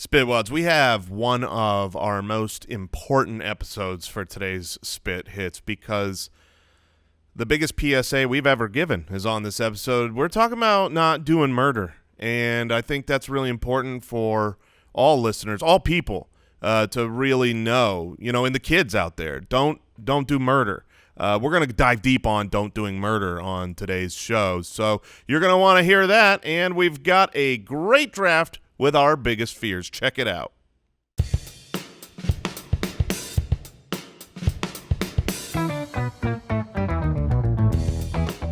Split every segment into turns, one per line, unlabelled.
Spitwads, we have one of our most important episodes for today's Spit Hits because the biggest PSA we've ever given is on this episode. We're talking about not doing murder, and I think that's really important for all listeners, all people, to really know, and the kids out there, don't do murder. We're going to dive deep on don't doing murder on today's show, so you're going to want to hear that, and we've got a great draft with our biggest fears. Check it out.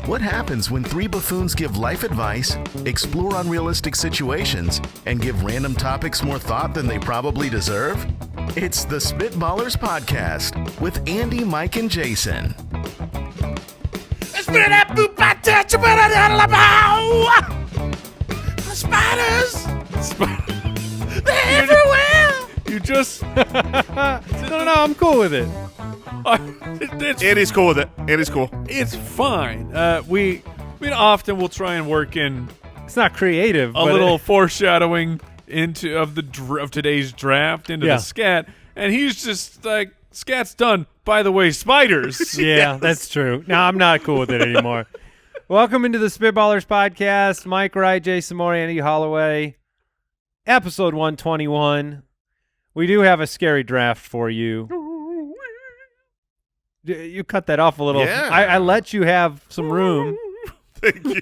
What happens when three buffoons give life advice, explore unrealistic situations, and give random topics more thought than they probably deserve? It's the Spitballers Podcast with Andy, Mike, and Jason.
Spiders! They're everywhere!
You just... no, I'm cool with it.
Andy's cool with it. Andy's cool.
It's fine. We often will try and work in
It's not creative.
a little foreshadowing of today's draft into the scat, and he's just like, scat's done. By the way, spiders.
Yeah,
Yes.
that's true. No, I'm not cool with it anymore. Welcome into the Spitballers Podcast. Mike Wright, Jason Moore, Andy Holloway. Episode 121. We do have a scary draft for you. You cut that off a little.
Yeah.
I let you have some room.
Thank you.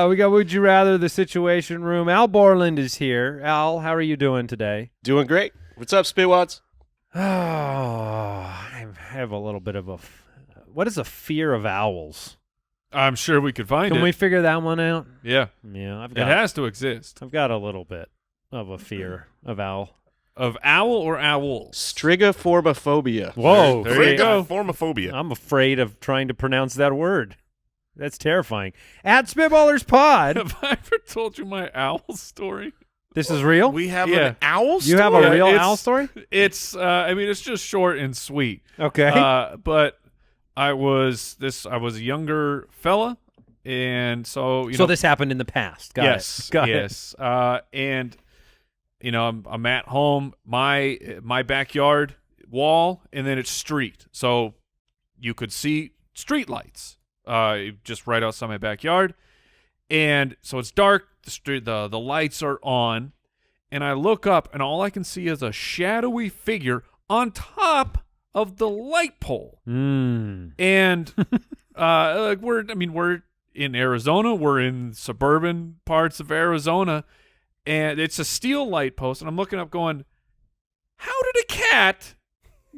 We got Would You Rather, the Situation Room. Al Borland is here. Al, how are you doing today?
Doing great. What's up, Spitwads?
Oh, I have a little bit of a... What is a fear of owls?
I'm sure we could find it.
Can we figure that one out?
Yeah.
Yeah,
It has to exist.
I've got a little bit of a fear of owl.
Of owl or owls?
Strigophormophobia.
Whoa.
There you go.
Formophobia.
I'm afraid of trying to pronounce that word. That's terrifying. At Spitballers Pod.
Have I ever told you my owl story?
This is real?
We have
Yeah.
an owl
You have
story?
a real
it's-
owl story?
It's, it's just short and sweet.
Okay.
But I was a younger fella, and so,
So this happened in the past. Got
yes,
it. Got it.
yes. And I'm at home, my backyard wall, and then it's street, so you could see street lights, just right outside my backyard, and so it's dark. The lights are on, and I look up, and all I can see is a shadowy figure on top of the light pole. And we're in Arizona. We're in suburban parts of Arizona, and it's a steel light post. And I'm looking up, going, "How did a cat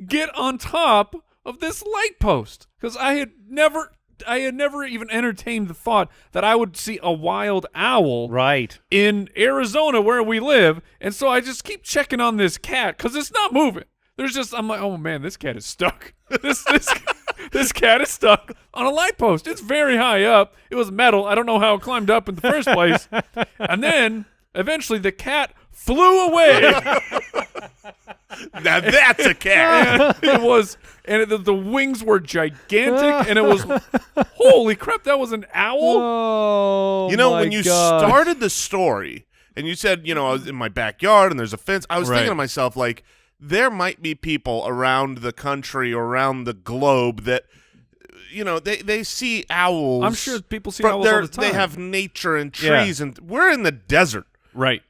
get on top of this light post?" Because I had never even entertained the thought that I would see a wild owl
Right.
in Arizona where we live. And so I just keep checking on this cat because it's not moving. I'm like, oh man, this cat is stuck. This cat is stuck on a light post. It's very high up. It was metal. I don't know how it climbed up in the first place. And then eventually the cat flew away.
Now that's a cat.
It was, and the wings were gigantic, and it was, holy crap, that was an owl.
Oh,
When you started the story and you said, I was in my backyard and there's a fence, I was thinking to myself, like, there might be people around the country or around the globe that, they see owls.
I'm sure people see owls all the time.
They have nature and trees, and we're in the desert.
Right.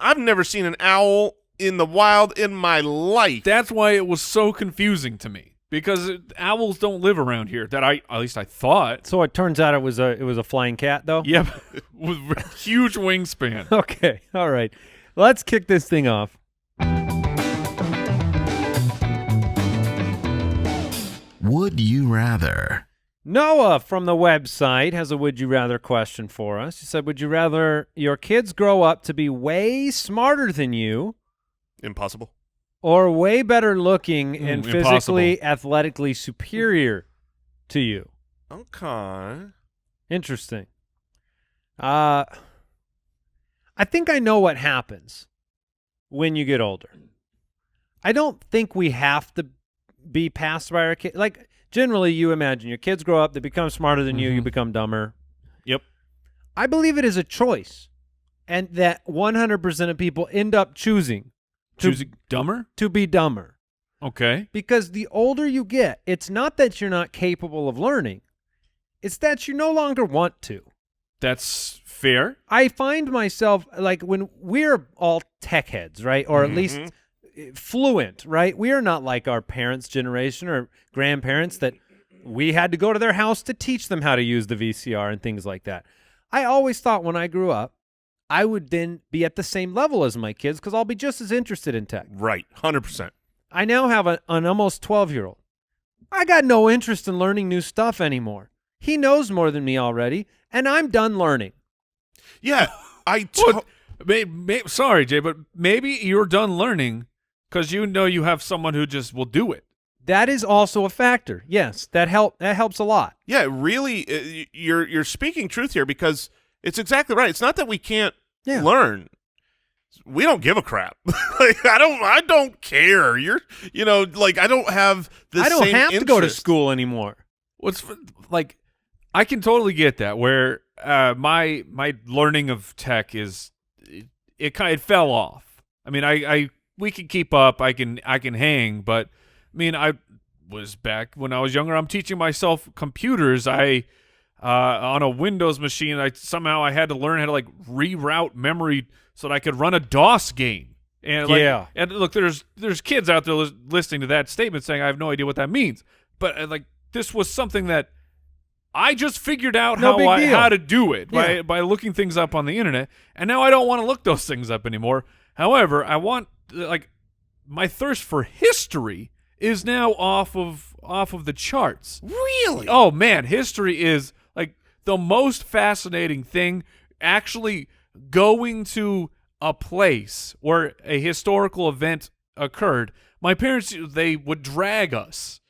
I've never seen an owl in the wild in my life.
That's why it was so confusing to me, because owls don't live around here. At least I thought.
So it turns out it was a flying cat, though?
Yep. With huge wingspan.
Okay. All right. Let's kick this thing off.
Would you rather?
Noah from the website has a would you rather question for us. He said, would you rather your kids grow up to be way smarter than you
Impossible.
or way better looking and physically,
impossible.
athletically superior to you?
Okay.
Interesting. I think I know what happens when you get older. I don't think we have to be passed by our kids. Like, generally, you imagine your kids grow up, they become smarter than you, you become dumber.
Yep.
I believe it is a choice. and that 100% of people end up choosing
dumber?
to be dumber.
Okay.
Because the older you get, it's not that you're not capable of learning. It's that you no longer want to.
That's fair.
I find myself, like, when we're all tech heads, right? Or at least fluent, right? We are not like our parents' generation or grandparents that we had to go to their house to teach them how to use the VCR and things like that. I always thought when I grew up, I would then be at the same level as my kids because I'll be just as interested in tech.
Right, 100%.
I now have an almost 12-year-old. I got no interest in learning new stuff anymore. He knows more than me already, and I'm done learning.
Yeah,
Sorry, Jay, but maybe you're done learning because you know you have someone who just will do it.
That is also a factor. Yes, that helps a lot.
Yeah, really, you're speaking truth here because it's exactly right. It's not that we can't learn. We don't give a crap. Like, I don't care. I don't have the same
I don't have to go to
interest.
school anymore.
I can totally get that. Where my learning of tech it fell off. I mean, we can keep up. I can hang, but I mean, I was back when I was younger. I'm teaching myself computers. On a Windows machine, I had to learn how to like reroute memory so that I could run a DOS game. And and look, there's kids out there listening to that statement saying I have no idea what that means. But this was something that I just figured out how to do it by looking things up on the internet, and now I don't want to look those things up anymore. However, I want my thirst for history is now off of the charts.
Really?
Oh man, history is like the most fascinating thing. Actually going to a place where a historical event occurred. My parents, they would drag us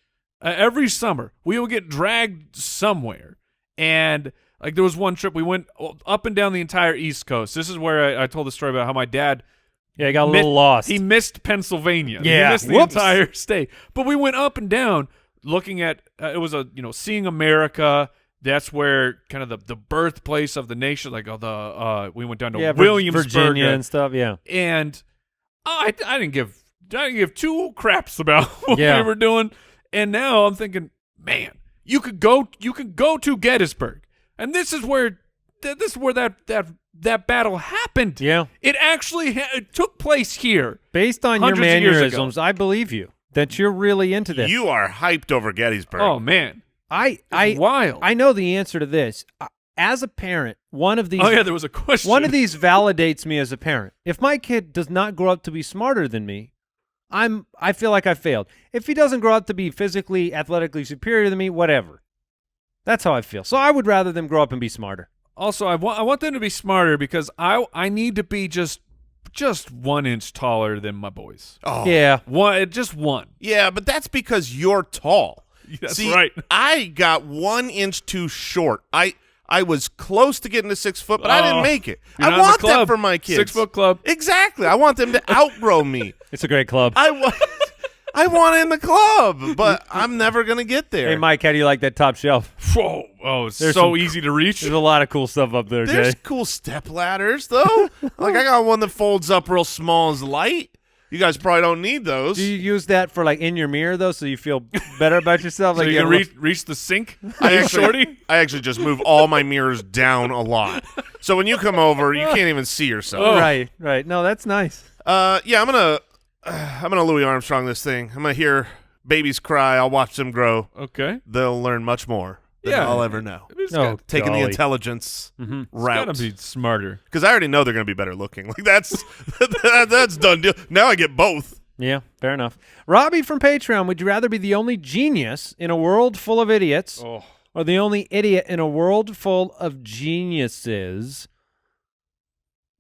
every summer. We would get dragged somewhere, and like there was one trip we went up and down the entire East Coast. This is where I told the story about how my dad
he got a little lost.
He missed Pennsylvania.
Yeah,
he missed the entire state. But we went up and down looking at it was seeing America. That's where kind of the birthplace of the nation. Like we went down to Williamsburg,
Virginia, and stuff. Yeah,
and I didn't give two craps about what we were doing. And now I'm thinking, man, you could go to Gettysburg, and this is where that battle happened.
Yeah,
it actually it took place here.
Based on your mannerisms, I believe you that you're really into this.
You are hyped over Gettysburg.
Oh man.
It's wild. I know the answer to this. As a parent, one of these.
Oh yeah, there was a question.
One of these validates me as a parent. If my kid does not grow up to be smarter than me, I feel like I failed. If he doesn't grow up to be physically, athletically superior than me, whatever. That's how I feel. So I would rather them grow up and be smarter.
Also, I want them to be smarter because I need to be just 1 inch taller than my boys.
Oh
yeah,
just one.
Yeah, but that's because you're tall.
That's
See,
right.
I got 1 inch too short. I was close to getting to 6 foot, but I didn't make it. I want that for my kids.
6 foot club.
Exactly. I want them to outgrow me.
It's a great club.
I want in the club, but I'm never going to get there.
Hey, Mike, how do you like that top shelf?
Whoa. Oh, it's so easy to reach.
There's a lot of cool stuff up there,
There's
Jay.
cool step ladders, though. Like, I got one that folds up real small as light. You guys probably don't need those.
Do you use that for like in your mirror though, so you feel better about yourself?
So
like
you can reach the sink?
I actually just move all my mirrors down a lot. So when you come over, you can't even see yourself.
Oh. Right. No, that's nice.
Yeah, I'm gonna Louis Armstrong this thing. I'm gonna hear babies cry. I'll watch them grow.
Okay.
They'll learn much more than I'll ever know. Taking the intelligence route.
It's gotta be smarter.
Because I already know they're going to be better looking. Like that's done deal. Now I get both.
Yeah, fair enough. Robbie from Patreon, would you rather be the only genius in a world full of idiots or the only idiot in a world full of geniuses?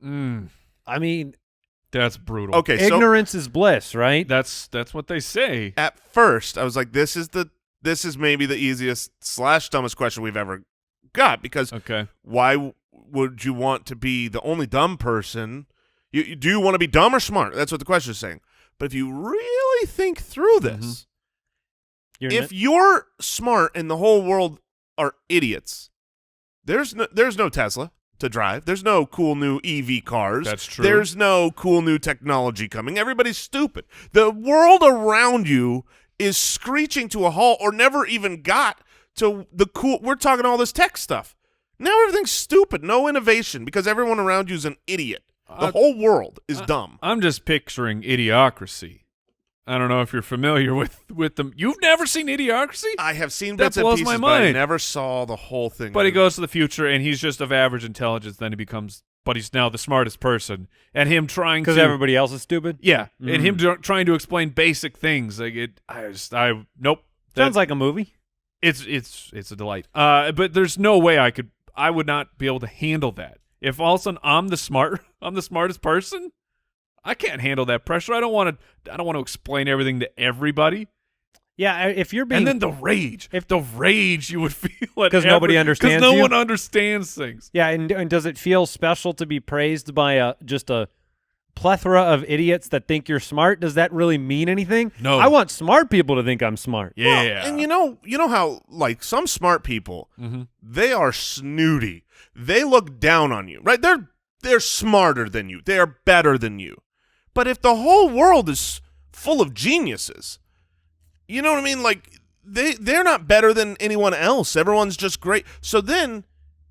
I mean,
that's brutal.
Okay,
ignorance is bliss, right?
That's what they say.
At first, I was like, this is maybe the easiest / dumbest question we've ever got because why would you want to be the only dumb person? Do you want to be dumb or smart? That's what the question is saying. But if you really think through this, if you're smart and the whole world are idiots, there's no Tesla. to drive. There's no cool new EV cars.
That's true.
There's no cool new technology coming. Everybody's stupid. The world around you is screeching to a halt or never even got to the cool. We're talking all this tech stuff. Now everything's stupid. No innovation because everyone around you is an idiot. The whole world is dumb.
I'm just picturing Idiocracy. I don't know if you're familiar with them. You've never seen Idiocracy?
I have seen
That
bits and
blows
pieces,
my
but I
mind.
never saw the whole thing.
But he goes to the future, and he's just of average intelligence. Then he becomes, but he's now the smartest person. And him trying to,
Because everybody else is stupid?
yeah, and him trying to explain basic things. Like nope.
Sounds like a movie.
It's a delight. But there's no way I would not be able to handle that. If all of a sudden I'm the smartest person, I can't handle that pressure. I don't want to explain everything to everybody.
Yeah, if you're being...
And then the rage. If the rage you would feel
because nobody understands
Because no
you?
one understands things.
Yeah, and does it feel special to be praised by just a plethora of idiots that think you're smart? Does that really mean anything?
No.
I want smart people to think I'm smart.
Yeah.
Well, and you know how like some smart people, they are snooty. They look down on you, right? They're smarter than you. They are better than you. But if the whole world is full of geniuses, you know what I mean? Like they're not better than anyone else. Everyone's just great. So then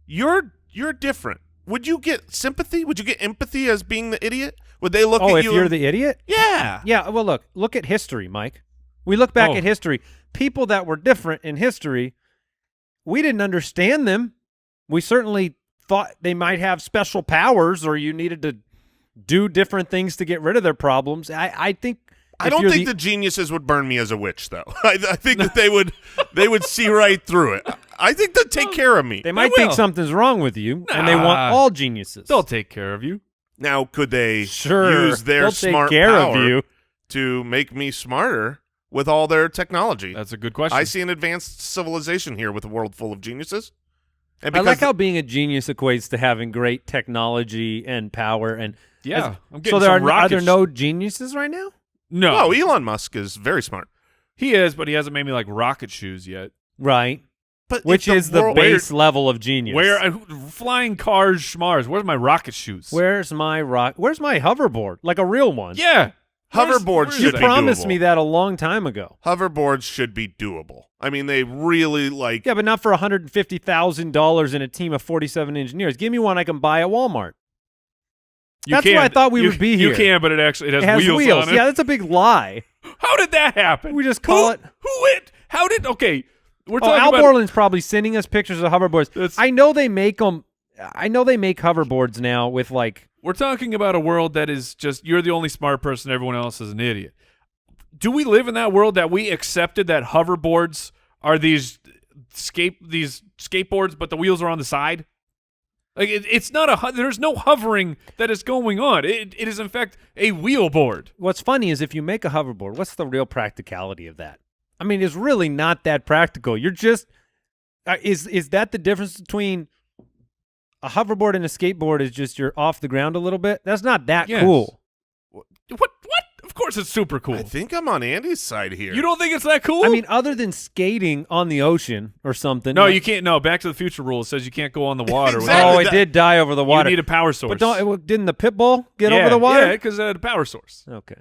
you're different. Would you get sympathy? Would you get empathy as being the idiot? Would they look at you?
Oh, if you're the idiot?
Yeah.
Yeah, well, look at history, Mike. We look back at history. People that were different in history, we didn't understand them. We certainly thought they might have special powers or you needed to do different things to get rid of their problems. I think
I don't think the geniuses would burn me as a witch, though. I think that they would see right through it. I think they'd take care of me.
They might think something's wrong with you, and they want all geniuses.
They'll take care of you.
Now, could they
Sure,
use their
they'll
smart
take care
power
of you.
to make me smarter with all their technology?
That's a good question.
I see an advanced civilization here with a world full of geniuses. And
I
because
like how being a genius equates to having great technology and power. And
Yeah, I'm getting
so there
some
are there
rockets.
no geniuses right now?
No.
oh, Elon Musk is very smart.
He is, but he hasn't made me like rocket shoes yet.
Right.
But
Which
if
is the
world-
base level of genius.
Flying cars, schmars. Where's my rocket shoes?
Where's my hoverboard? Like a real one.
Yeah.
Hoverboards
Where's
should
You
be
promised
doable.
me that a long time ago.
Hoverboards should be doable. I mean, they really like.
Yeah, but not for $150,000 and a team of 47 engineers. Give me one I can buy at Walmart.
You
That's
can.
why I thought we
You-
would be
You
here.
can, but it has
It has
wheels on it.
Yeah, that's a big lie.
How did that happen?
We just call it-
How did? Okay, we're
Oh,
talking
Al
about.
Borland's probably sending us pictures of hoverboards.
That's-
I know they make them. I know they make hoverboards now with like.
We're talking about a world that is just you're the only smart person. Everyone else is an idiot. Do we live in that world that we accepted that hoverboards are these skateboards, but the wheels are on the side? Like it's not there's no hovering that is going on. It is in fact a wheelboard.
What's funny is if you make a hoverboard, what's the real practicality of that? I mean, it's really not that practical. You're just is that the difference between a hoverboard and a skateboard? Is just you're off the ground a little bit. That's not that
Yes.
cool.
What? Of course, it's super cool.
I think I'm on Andy's side here.
You don't think it's that cool?
I mean, other than skating on the ocean or something.
no,
like-
you can't. No, Back to the Future rule says you can't go on the water.
Exactly.
Oh, it did die over the water.
You need a power source.
But didn't the pit bull get
Yeah,
over the water?
Yeah, because the power source.
Okay.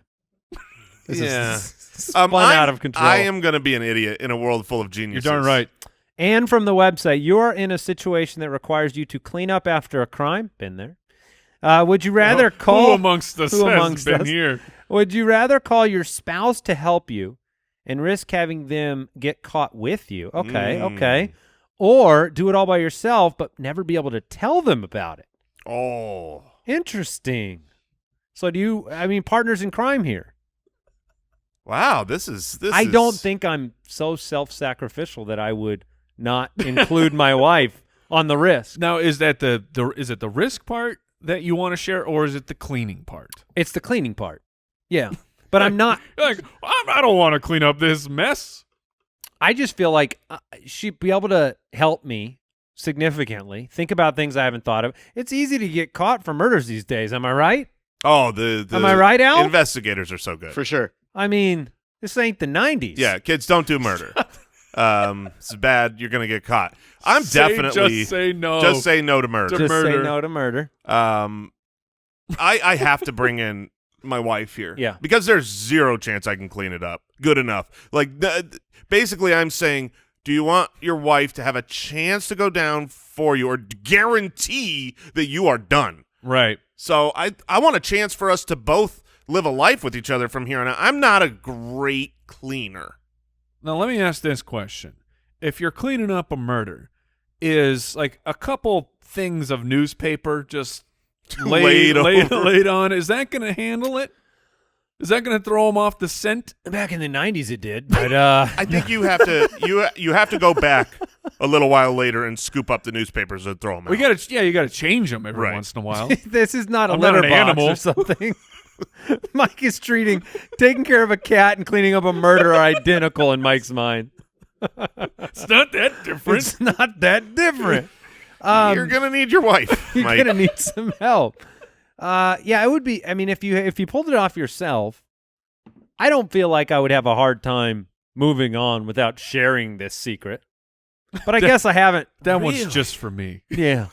Yeah.
Spun out of control.
I am going to be an idiot in a world full of
You're
geniuses.
darn right.
And from the website, you are in a situation that requires you to clean up after a crime. Been there. Would you rather call?
Who amongst us
Who
has
amongst
been
us?
here?
Would you rather call your spouse to help you and risk having them get caught with you? Okay, okay. Or do it all by yourself, but never be able to tell them about it.
Oh.
Interesting. So partners in crime here.
Wow, this is
I don't think I'm so self-sacrificial that I would not include my wife on the risk.
Now, is that is it the risk part that you want to share, or is it the cleaning part?
It's the cleaning part. Yeah. But I'm not.
Like, I don't want to clean up this mess.
I just feel like she'd be able to help me significantly. Think about things I haven't thought of. It's easy to get caught for murders these days. Am I right?
Oh, the
Am I right, Al?
investigators are so good.
For sure.
I mean, this ain't the 90s.
Yeah, kids don't do murder. This is bad. You're gonna get caught. I'm definitely
just say no.
Just say no to murder.
Just say
murder.
no to murder.
I have to bring in my wife here.
Yeah.
Because there's zero chance I can clean it up good enough. Like, basically, I'm saying, do you want your wife to have a chance to go down for you or guarantee that you are done?
Right.
So I want a chance for us to both live a life with each other from here on out. I'm not a great cleaner.
Now, let me ask this question. If you're cleaning up a murder, is like a couple things of newspaper just laid on, is that going to handle it? Is that going to throw them off the scent?
Back in the 90s it did, but
I think you have to you have to go back a little while later and scoop up the newspapers and throw them out.
You got to change them every
Right.
once in a while.
this is not a
I'm not an
litter box
animal.
or something. Mike is taking care of a cat and cleaning up a murder are identical in Mike's mind.
It's not that different.
It's not that different.
You're gonna need your wife.
You're
Mike.
gonna need some help. Yeah, it would be. I mean, if you pulled it off yourself, I don't feel like I would have a hard time moving on without sharing this secret. But I guess I haven't.
That one's
really.
just for me.
Yeah.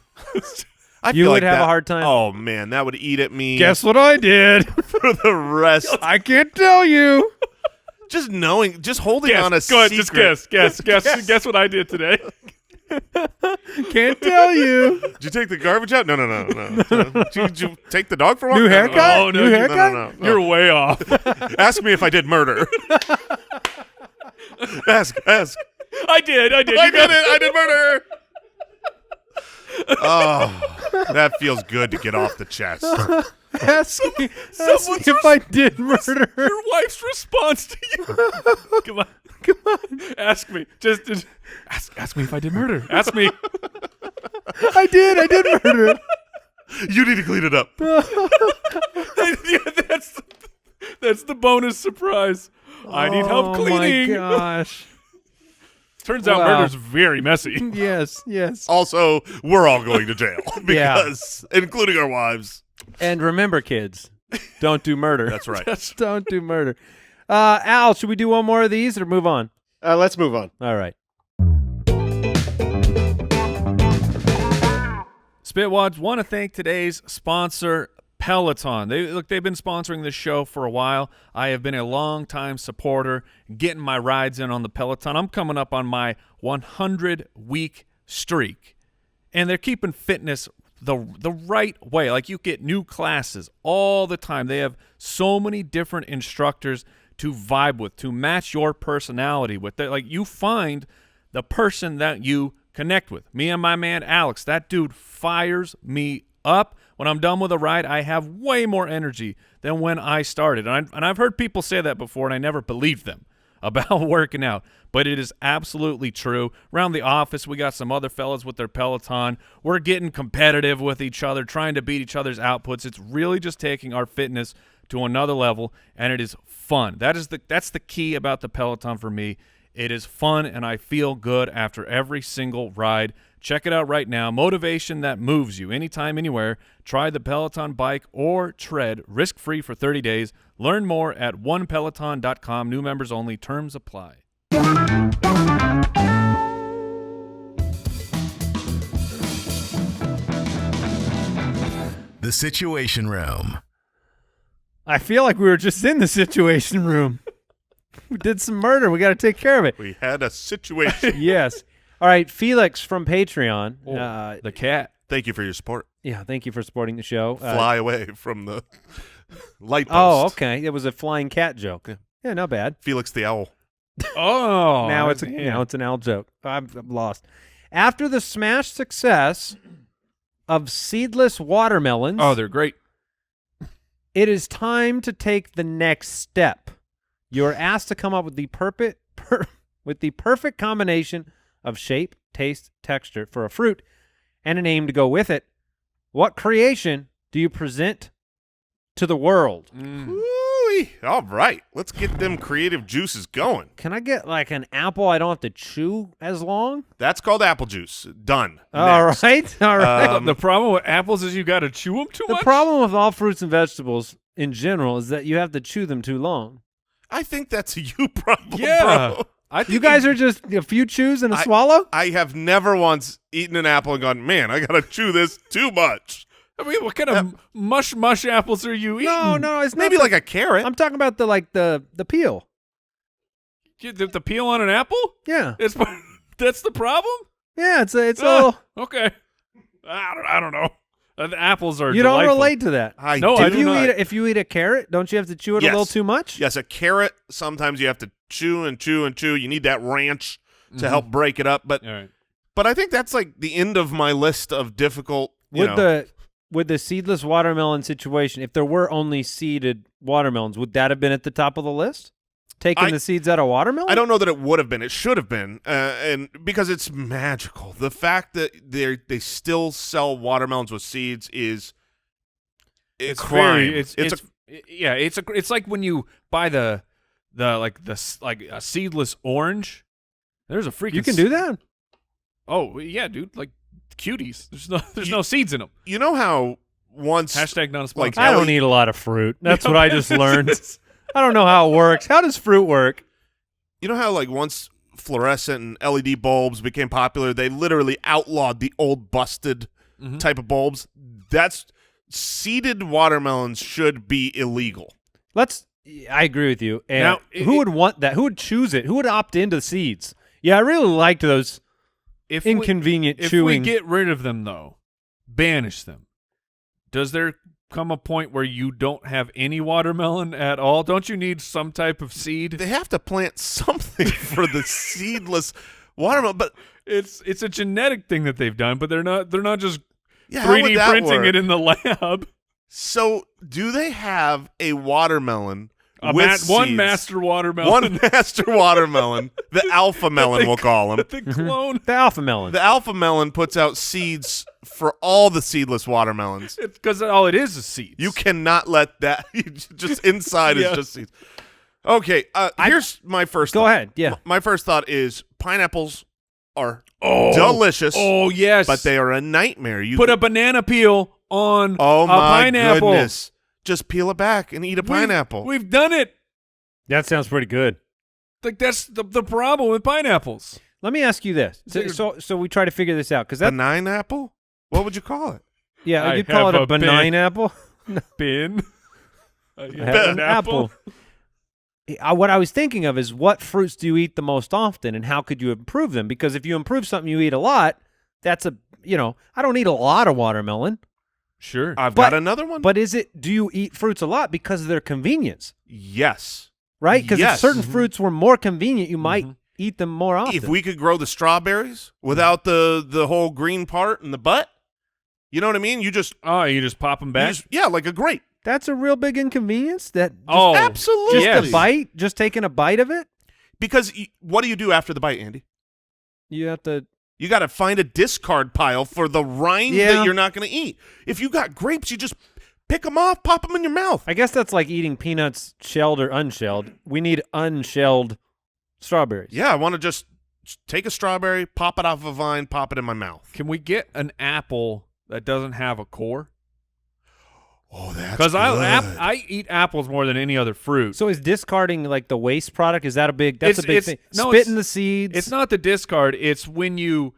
I
You
feel
would
like
have
that-
a hard time?
Oh man, that would eat at me.
Guess what I did?
for the rest.
I can't tell you.
Just knowing, just holding on a
Go ahead,
secret.
just guess what I did today.
Can't tell you.
Did you take the garbage out? No. Did you take the dog for a walk?
New
No, no, no.
haircut?
Oh, no,
New
you-
haircut?
No.
You're way off.
Ask me if I did murder. ask.
I did.
I did it. I did murder. Oh, that feels good to get off the chest.
Ask me
someone's
if I did murder.
Your wife's response to you. Come on. Ask me. Just ask me if I did murder. Ask me.
I did murder.
You need to clean it up.
Yeah, that's the bonus surprise. I need help cleaning.
Oh my gosh.
Turns out
Wow.
murder's very messy.
Yes.
Also, we're all going to jail because, including our wives.
And remember, kids, don't do murder.
That's right.
Don't do murder. Al, should we do one more of these or move on?
Let's move on.
All right.
Spitwads, want to thank today's sponsor, Peloton. They've been sponsoring this show for a while. I have been a long-time supporter, getting my rides in on the Peloton. I'm coming up on my 100-week streak, and they're keeping fitness the right way. Like, you get new classes all the time. They have so many different instructors to vibe with, to match your personality with. They're like, you find the person that you connect with. Me and my man Alex, that dude fires me up. When I'm done with a ride, I have way more energy than when I started. And I've heard people say that before, and I never believed them about working out. But it is absolutely true. Around the office, we got some other fellas with their Peloton. We're getting competitive with each other, trying to beat each other's outputs. It's really just taking our fitness to another level, and it is fun. That's the key about the Peloton for me. It is fun, and I feel good after every single ride. Check it out right now. Motivation that moves you anytime, anywhere. Try the Peloton bike or tread risk-free for 30 days. Learn more at onepeloton.com. New members only. Terms apply.
The Situation Room.
I feel like we were just in the Situation Room. We did some murder. We got to take care of it.
We had a situation.
Yes. All right, Felix from Patreon.
The cat.
Thank you for your support.
Yeah, thank you for supporting the show.
Fly away from the light post.
Oh, okay. It was a flying cat joke.
Yeah.
Yeah, not bad.
Felix the owl.
Oh.
now it's an owl joke. I'm lost. After the smash success of seedless watermelons,
Oh, they're great.
it is time to take the next step. You are asked to come up with the perfect combination of shape, taste, texture for a fruit and a name to go with it. What creation do you present to the world?
Ooh-wee. All right. Let's get them creative juices going.
Can I get like an apple I don't have to chew as long?
That's called apple juice. Done.
All
Next.
right. All right.
The problem with apples is you got to chew them too
The
much.
problem with all fruits and vegetables in general is that you have to chew them too long.
I think that's a you problem,
Yeah.
bro.
I think
You guys are just a few chews and a swallow?
I have never once eaten an apple and gone, man, I gotta chew this too much.
I mean, what kind of mush apples are you eating?
No, it's not
Maybe like a carrot.
I'm talking about the peel.
The peel on an apple?
Yeah.
That's the problem?
Yeah, it's a
Okay. I don't know. The apples are
you
delightful.
don't relate to that.
I
No,
do
I do not.
If you eat a carrot, don't you have to chew it a little too much?
Yes, a carrot, sometimes you have to chew and chew and chew. You need that ranch to help break it up. But
All right.
but I think that's like the end of my list of difficult,
With the seedless watermelon situation, if there were only seeded watermelons, would that have been at the top of the list? Taking the seeds out of watermelon?
I don't know that it would have been. It should have been, and because it's magical. The fact that they still sell watermelons with seeds is it's crime.
It's like when you buy the a seedless orange. There's a freaking
You can do that?
Oh yeah, dude, like cuties. There's no seeds in them.
You know how once
Hashtag not a sponsor.
like
I don't eat a lot of fruit. That's what I just learned. I don't know how it works. How does fruit work?
you know how like once fluorescent and LED bulbs became popular, they literally outlawed the old busted type of bulbs. That's seeded watermelons should be illegal.
I agree with you. And
Now,
who would want that? Who would choose it? Who would opt into seeds? Yeah, I really liked those inconvenient
If
chewing.
we get rid of them, though, banish them, does there come a point where you don't have any watermelon at all? Don't you need some type of seed?
They have to plant something for the seedless watermelon, but
It's a genetic thing that they've done, but they're not just
yeah, how would
3D
that
printing
work?
it in the lab.
So, do they have a watermelon with
One
seeds?
master watermelon.
One master watermelon, the alpha melon, we'll call him.
The clone.
the alpha melon.
The alpha melon puts out seeds for all the seedless watermelons.
Because all it is seeds.
You cannot let that just inside
Yeah.
is just seeds. Okay, here's my first.
Go
thought.
ahead. Yeah.
My first thought is pineapples are delicious.
Oh yes,
but they are a nightmare. You
put a banana peel on
oh
a
my
pineapple.
goodness! Just peel it back and eat a pineapple.
We've done it.
That sounds pretty good.
Like that's the problem with pineapples.
Let me ask you this. So we try to figure this out because that
Benign apple? What would you call it?
yeah,
I
you call it
have
a
a
benign apple.
Bin.
I have an apple. What I was thinking of is what fruits do you eat the most often, and how could you improve them? Because if you improve something you eat a lot, that's I don't eat a lot of watermelon.
Sure.
I've got another one.
But do you eat fruits a lot because of their convenience?
Yes.
Right? Because
Yes.
if certain fruits were more convenient, you might eat them more often.
If we could grow the strawberries without the whole green part and the butt, you know what I mean? You just
pop them back.
like a grape.
That's a real big inconvenience.
Absolutely.
Just a bite, just taking a bite of it.
Because what do you do after the bite, Andy?
You have to.
You got to find a discard pile for the rind that you're not going to eat. If you got grapes, you just pick them off, pop them in your mouth.
I guess that's like eating peanuts shelled or unshelled. We need unshelled strawberries.
Yeah, I want to just take a strawberry, pop it off a vine, pop it in my mouth.
Can we get an apple that doesn't have a core?
Oh, that's
Because
good.
I eat apples more than any other fruit.
So is discarding like the waste product? Is that a big? That's a big thing.
No,
Spitting the seeds.
It's not the discard. It's when you,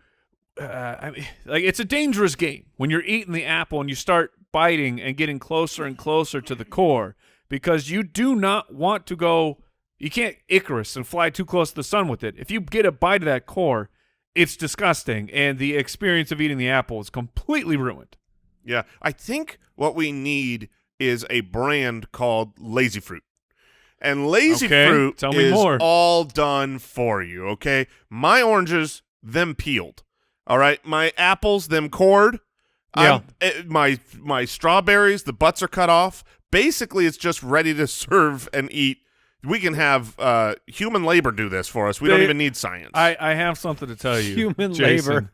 it's a dangerous game when you're eating the apple and you start biting and getting closer and closer to the core because you do not want to go. You can't Icarus and fly too close to the sun with it. If you get a bite of that core, it's disgusting, and the experience of eating the apple is completely ruined.
Yeah, I think what we need is a brand called Lazy Fruit. And Lazy
Okay,
Fruit
tell me
is
more.
all done for you, okay? My oranges, them peeled. All right? My apples, them cored.
Yeah.
My strawberries, the butts are cut off. Basically, it's just ready to serve and eat. We can have human labor do this for us. We don't even need science.
I have something to tell you.
Human
Jason.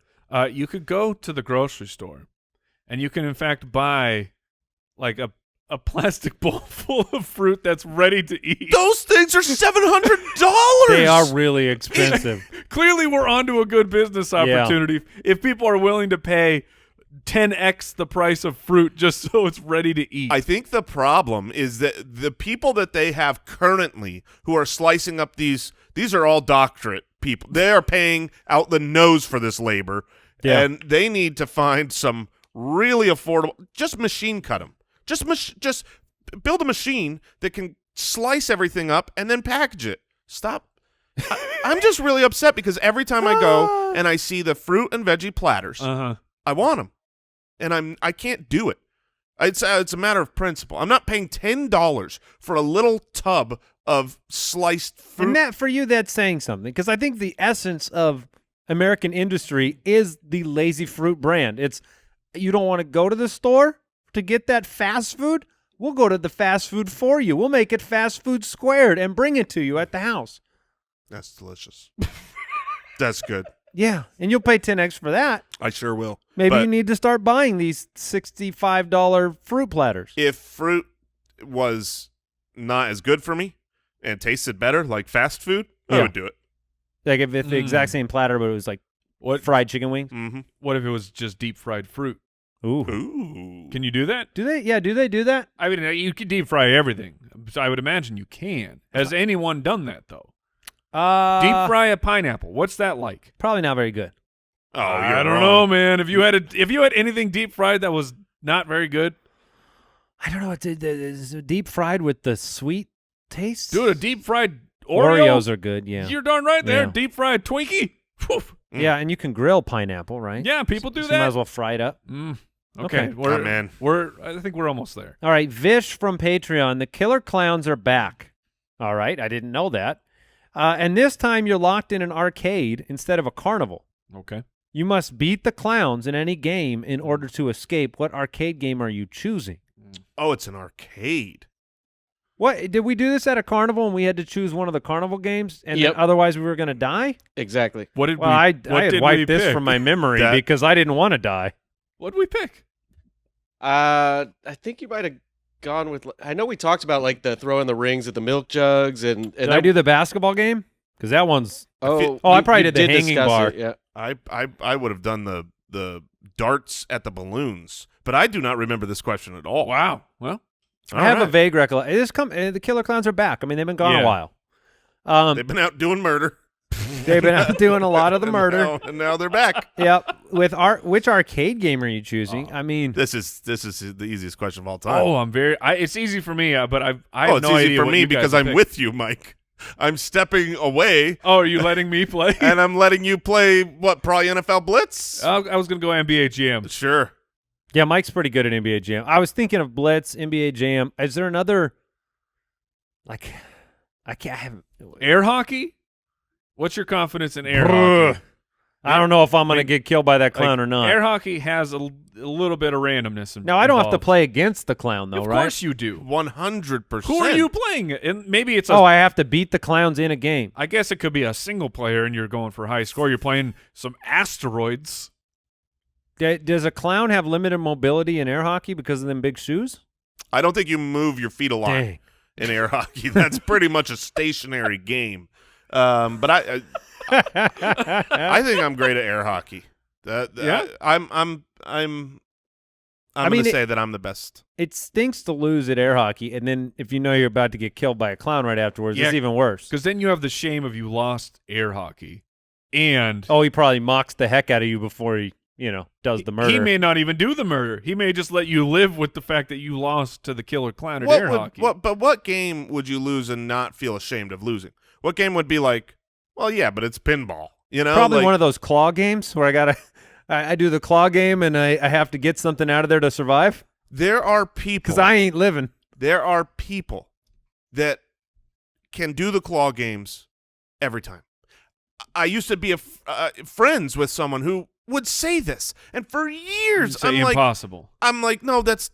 You could go to the grocery store, and you can, in fact, buy like a plastic bowl full of fruit that's ready to eat.
Those things are $700.
They are really expensive.
Clearly, we're onto a good business opportunity. If people are willing to pay 10x the price of fruit just so it's ready to eat.
I think the problem is that the people that they have currently who are slicing up these are all doctorate people. They are paying out the nose for this labor, and they need to find some really affordable. Just machine cut them. Just build a machine that can slice everything up and then package it. Stop. I'm just really upset because every time I go and I see the fruit and veggie platters, I want them, and I can't do it. It's a matter of principle. I'm not paying $10 for a little tub of sliced fruit.
And that, for you, that's saying something, because I think the essence of American industry is the lazy fruit brand. It's, you don't want to go to the store to get that fast food? We'll go to the fast food for you. We'll make it fast food squared and bring it to you at the house.
That's delicious. That's good.
Yeah, and you'll pay 10x for that.
I sure will.
Maybe you need to start buying these $65 fruit platters.
If fruit was not as good for me and tasted better, like fast food, I would do it.
Like if the exact same platter, but it was like fried chicken wings.
Mm-hmm.
What if it was just deep fried fruit?
Ooh.
Can you do that?
Do they? Yeah, do they do that?
I mean, you can deep fry everything. So I would imagine you can. Has anyone done that though? Deep fry a pineapple. What's that like?
Probably not very good.
Oh,
I don't know, man. If you had anything deep fried that was not very good,
I don't know. It's deep fried with the sweet taste.
dude, a deep fried Oreo?
Oreos are good. Yeah.
You're darn right there.
Yeah.
Deep fried Twinkie. Whew.
Yeah, and you can grill pineapple, right?
Yeah, people do
So
that.
you might as well fry it up.
Okay,
Okay.
Man.
I think we're almost there.
All right, Vish from Patreon. The Killer Clowns are back. All right, I didn't know that. And this time you're locked in an arcade instead of a carnival.
Okay.
You must beat the clowns in any game in order to escape. What arcade game are you choosing?
Oh, it's an arcade.
What, did we do this at a carnival and we had to choose one of the carnival games, and then otherwise we were going to die?
Exactly.
What did
Well, I had wiped this from my memory because I didn't want to die.
What did we pick?
I think you might have gone with. I know we talked about like the throwing the rings at the milk jugs, and
Did I do the basketball game? Because that one's. I probably did the hanging
discuss
bar.
it, yeah.
I would have done the darts at the balloons, but I do not remember this question at all.
Wow. Well,
I have a vague recollection. The Killer Clowns are back. I mean, they've been gone a while.
They've been out doing murder.
They've been out doing a lot of the murder.
and now they're back.
Yep. Which arcade game are you choosing? I mean,
This is the easiest question of all time.
oh, it's easy for me, but I have
it's
no
easy
idea
for
what
me
you guys
because I'm
picked.
with you, Mike. I'm stepping away.
Oh, are you letting me play?
And I'm letting you play probably NFL Blitz?
I was gonna go NBA Jam.
Sure.
yeah, Mike's pretty good at NBA Jam. I was thinking of Blitz, NBA Jam. Is there another? Like, I haven't.
Air hockey. What's your confidence in air hockey?
I don't know if I'm going to get killed by that clown
Like,
or not.
Air hockey has a little bit of randomness.
Now, I don't have to
involved.
play against the clown, though,
Of
right?
course you do.
100%.
Who are you playing? And maybe it's
I have to beat the clowns in a game.
I guess it could be a single player, and you're going for high score. You're playing some asteroids.
Does a clown have limited mobility in air hockey because of them big shoes?
I don't think you move your feet a lot
Dang.
in air hockey. That's pretty much a stationary game. But I think I'm great at air hockey.
Yeah?
I'm
I
going
mean,
to say that I'm the best.
It stinks to lose at air hockey, and then if you know you're about to get killed by a clown right afterwards,
Yeah.
it's even worse.
Because then you have the shame of you lost air hockey. And
Oh, he probably mocks the heck out of you before he, does the murder.
he may not even do the murder. He may just let you live with the fact that you lost to the killer clown at air hockey.
But what game would you lose and not feel ashamed of losing? What game would be like, well, yeah, but it's pinball.
Probably
like,
one of those claw games where I do the claw game and I have to get something out of there to survive
there are people
because I ain't living.
There are people that can do the claw games every time. I used to be friends with someone who would say this, and for years
Say impossible.
I'm like, no, that's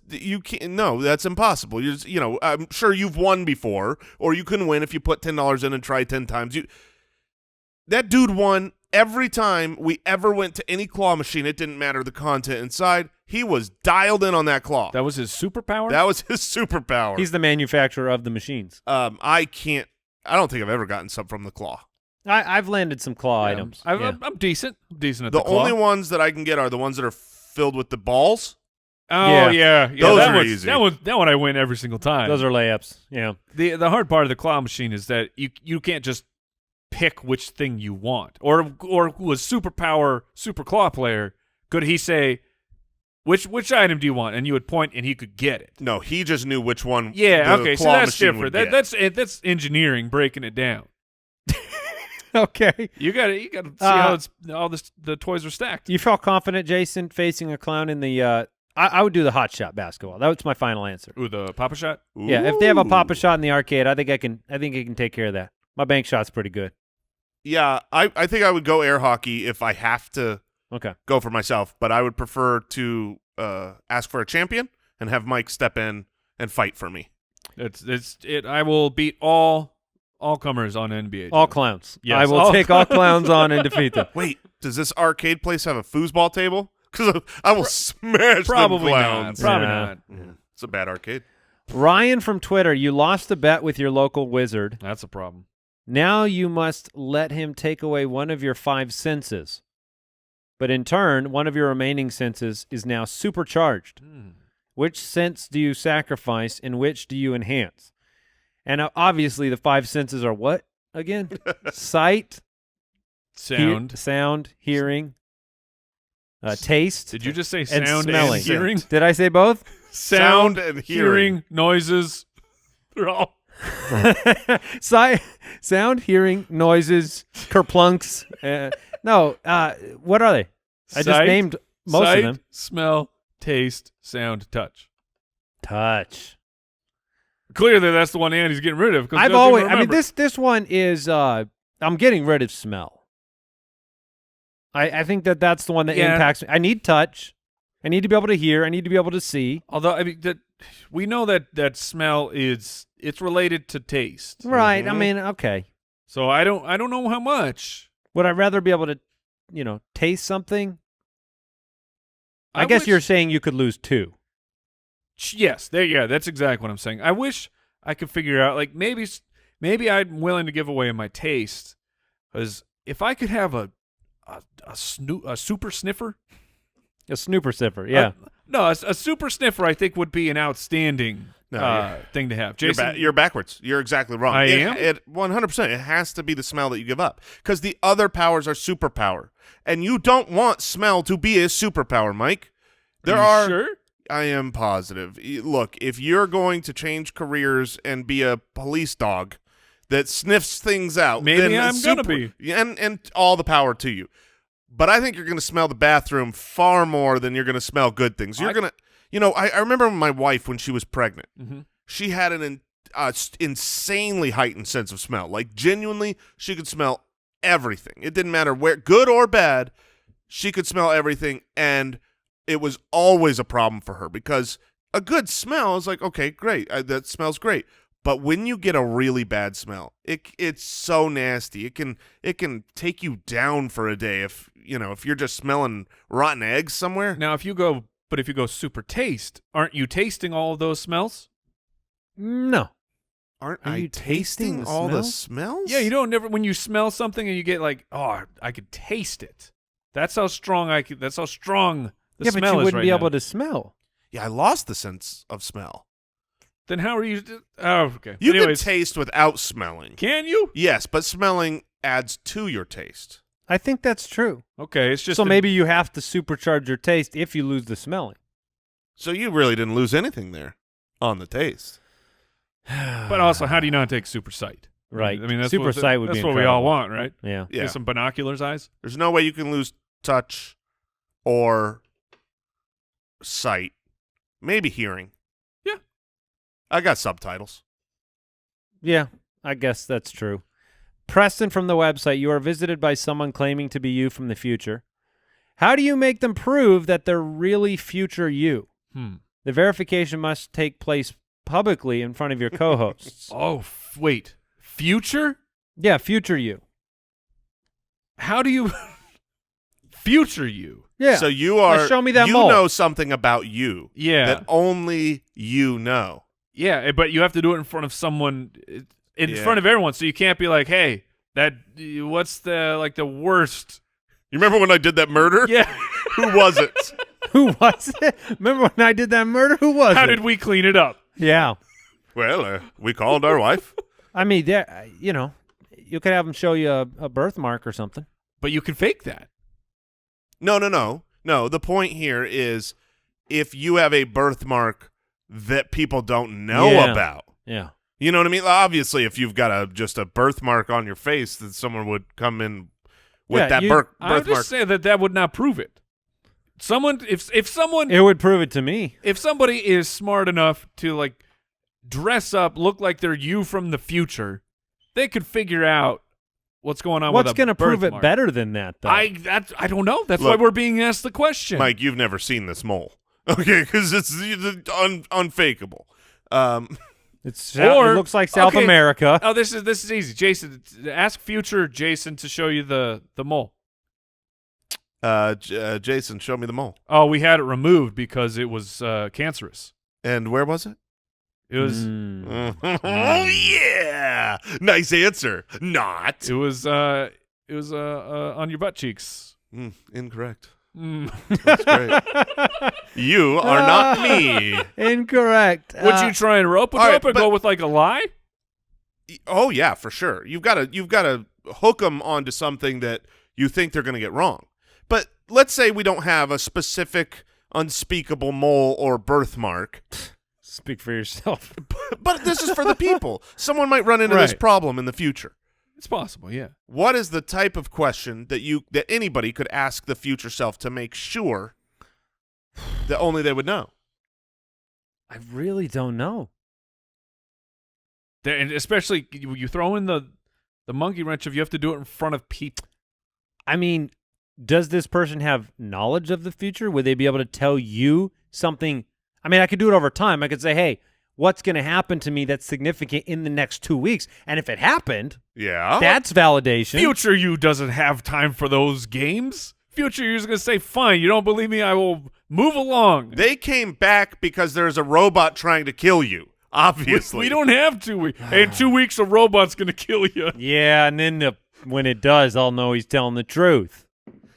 impossible. I'm sure you've won before, or you can win if you put $10 in and try 10 times. That dude won every time we ever went to any claw machine. It didn't matter the content inside. He was dialed in on that claw.
That was his superpower?
That was his superpower.
He's the manufacturer of the machines.
I don't think I've ever gotten some from the claw.
I've landed some claw items.
I'm decent. I'm decent at
The
the claw.
only ones that I can get are the ones that are filled with the balls.
Oh yeah.
Those
that
are
one's-
easy.
That one I win every single time.
Those are layups. Yeah.
The hard part of the claw machine is that you can't just pick which thing you want. Or who a super claw player, could he say which item do you want, and you would point and he could get it.
No, he just knew which one.
Yeah,
the
okay, so
claw
that's
machine
different.
would get.
That's engineering, breaking it down.
Okay.
You got to see how the toys are stacked.
You felt confident, Jason, facing a clown in the I would do the hot shot basketball. That was my final answer.
Ooh, the Papa Shot?
Yeah, if they have a
Ooh.
Papa shot in the arcade, I think I can take care of that. My bank shot's pretty good.
Yeah, I think I would go air hockey if I have to
Okay.
go for myself, but I would prefer to ask for a champion and have Mike step in and fight for me.
I will beat all comers on NBA.
All
Jam.
clowns.
Yes,
I will
all
take all clowns on and defeat them.
Wait, does this arcade place have a foosball table? Because I will smash
Probably
them
not.
clowns.
Probably
Yeah.
not.
Yeah, it's a bad arcade.
Ryan from Twitter, you lost a bet with your local wizard.
That's a problem.
Now you must let him take away one of your 5 senses. But in turn, one of your remaining senses is now supercharged. Which sense do you sacrifice and which do you enhance? And obviously the 5 senses are what again? Sight,
Sound.
hearing, taste.
Did you just say
and
sound
smelling.
and hearing?
Did I say both?
Sound and hearing.
noises. They're all.
Sound, hearing, noises, kerplunks. No, what are they? I just
Sight,
named most
sight,
of them.
Smell, taste, sound, touch.
Touch.
Clearly, that's the one Andy's getting rid of. 'Cause
I've
doesn't
always.
even
I mean,
remember.
this one is. I'm getting rid of smell. I think that's the one that
Yeah.
impacts me. I need touch. I need to be able to hear. I need to be able to see.
Although I mean that we know that smell it's related to taste.
Right. I
Mhm.
mean, okay.
So I don't know how much.
Would I rather be able to, taste something? I guess
wish-
you're saying you could lose 2.
Yes, that's exactly what I'm saying. I wish I could figure out, like, maybe I'm willing to give away my taste, because if I could have a super sniffer,
A snooper sipper. Yeah.
a super sniffer, I think would be an outstanding
No,
thing to have.
You're,
Jason,
you're backwards. You're exactly wrong.
I
It-
am?
It 100%. It has to be the smell that you give up because the other powers are superpower, and you don't want smell to be a superpower, Mike. There are.
sure?
I am positive. Look, if you're going to change careers and be a police dog that sniffs things out,
Maybe
then
I'm gonna be.
and all the power to you. But I think you're going to smell the bathroom far more than you're going to smell good things. You're going to, I remember my wife when she was pregnant.
Mm-hmm.
She had an insanely heightened sense of smell. Like genuinely, she could smell everything. It didn't matter where, good or bad, she could smell everything, and it was always a problem for her because a good smell is like, okay, great, that smells great. But when you get a really bad smell, it's so nasty. It can take you down for a day if you're just smelling rotten eggs somewhere.
Now, if you go super taste, aren't you tasting all of those smells?
No.
Aren't
Are
I
you tasting
tasting
the
all the
smells?
smells?
Yeah, you don't never when you smell something and you get like, oh, I could taste it. That's how strong That's how strong the
Yeah,
smell
but you
is
wouldn't
right
be
now.
able to smell.
Yeah, I lost the sense of smell.
Then how are you? Oh, okay.
You
Anyways,
can taste without smelling.
can you?
Yes, but smelling adds to your taste.
I think that's true.
Okay, it's just
So maybe you have to supercharge your taste if you lose the smelling.
So you really didn't lose anything there on the taste.
But also, how do you not take super sight?
Right.
I mean, that's
Super
what,
sight would be
that's what we all
incredible.
want, right?
Yeah.
Yeah.
Get some binoculars eyes.
There's no way you can lose touch or sight. Maybe hearing.
Yeah.
I got subtitles.
Yeah, I guess that's true. Preston from the website, you are visited by someone claiming to be you from the future. How do you make them prove that they're really future you? The verification must take place publicly in front of your co-hosts.
Oh, wait. Future?
Yeah, future you.
How do you future you?
Yeah.
So you are.
Now show me that
You
mole.
know something about you.
Yeah.
That only you know.
Yeah, but you have to do it in front of someone, in
Yeah.
front of everyone. So you can't be like, hey, what's the worst?
You remember when I did that murder?
Yeah.
Who was it?
Who was it? Remember when I did that murder? Who was
How
it?
did we clean it up?
Yeah.
Well, we called our wife.
I mean, there. You could have them show you a birthmark or something.
But you can fake that.
No. The point here is if you have a birthmark that people don't know about.
Yeah.
You know what I mean? Obviously, if you've got just a birthmark on your face, that someone would come in with that
I'm
birthmark.
just saying that would not prove it. If someone
It would prove it to me.
if somebody is smart enough to like dress up, look like they're you from the future, they could figure out what's going on.
What's
going to
prove it better than that, though?
I don't know. That's
Look,
why we're being asked the question.
Mike, you've never seen this mole, okay? Because it's unfakeable.
It looks like South
okay.
America.
Oh, this is easy. Jason, ask future Jason to show you the mole.
Jason, show me the mole.
Oh, we had it removed because it was cancerous.
And where was it?
It was
Oh yeah, nice answer. Not.
it was on your butt cheeks.
Incorrect.
Mm.
That's great. You are not me.
Incorrect.
Would you try and rope it
all right,
up and
but-
go with like a lie?
Oh yeah, for sure. You've got to hook them onto something that you think they're going to get wrong. But let's say we don't have a specific unspeakable mole or birthmark.
Speak for yourself?
But this is for the people. Someone might run into this
Right.
problem in the future.
It's possible, yeah.
What is the type of question that anybody could ask the future self to make sure that only they would know?
I really don't know.
And especially you throw in the monkey wrench if you have to do it in front of people.
I mean, does this person have knowledge of the future? Would they be able to tell you something? I mean, I could do it over time. I could say, hey, what's going to happen to me that's significant in the next 2 weeks? And if it happened,
Yeah.
that's validation.
Future you doesn't have time for those games. Future you's going to say, fine, you don't believe me, I will move along.
They came back because there's a robot trying to kill you, obviously.
We don't have to. In 2 weeks, a robot's going to kill you.
Yeah, and then when it does, I'll know he's telling the truth.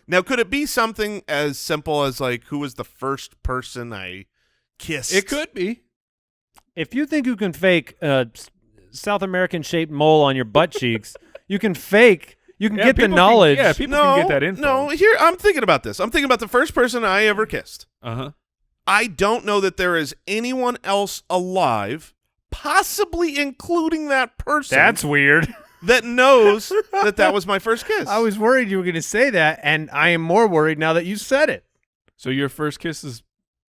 Now, could it be something as simple as, like, who was the first person I kissed?
It could be.
If you think you can fake a South American-shaped mole on your butt cheeks, you can fake. You can get the knowledge.
People can get that info.
No, here, I'm thinking about this. I'm thinking about the first person I ever kissed.
Uh-huh.
I don't know that there is anyone else alive, possibly including that person,
That's weird.
that knows that was my first kiss.
I was worried you were going to say that, and I am more worried now that you said it.
So your first kiss is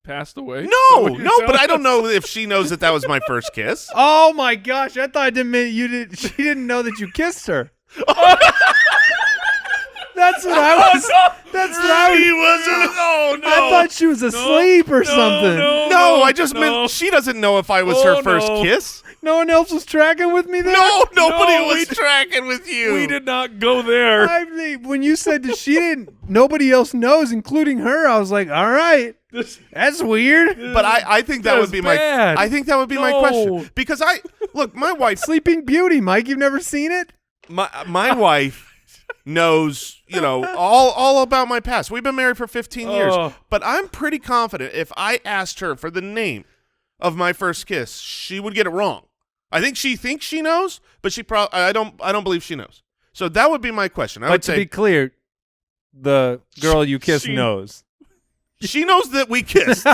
passed away? Is that
No,
what you're
no, but
telling
I don't
us?
know if she knows that was my first kiss.
Oh my gosh! I thought it meant you did. She didn't know that you kissed her. That's what I was. That's what I was.
She wasn't. Oh no!
I thought she was asleep or something.
No, I just meant she doesn't know if I was her first
no.
kiss.
No one else was tracking with me there.
No, nobody
No,
was
we-
tracking with you.
We did not go there.
I mean, when you said that she didn't, nobody else knows, including her. I was like, all right, that's weird.
But I think that would
That's
be
bad.
my. I think that would be my
No.
question because my wife.
Sleeping Beauty, Mike. You've never seen it?
My wife knows, all about my past. We've been married for 15 years,
Oh.
but I'm pretty confident if I asked her for the name of my first kiss, she would get it wrong. I think she thinks she knows, but she probably I don't believe she knows. So that would be my question. I
But
would
to
say
be clear, the girl you kissed
she-
knows.
she knows that we kissed.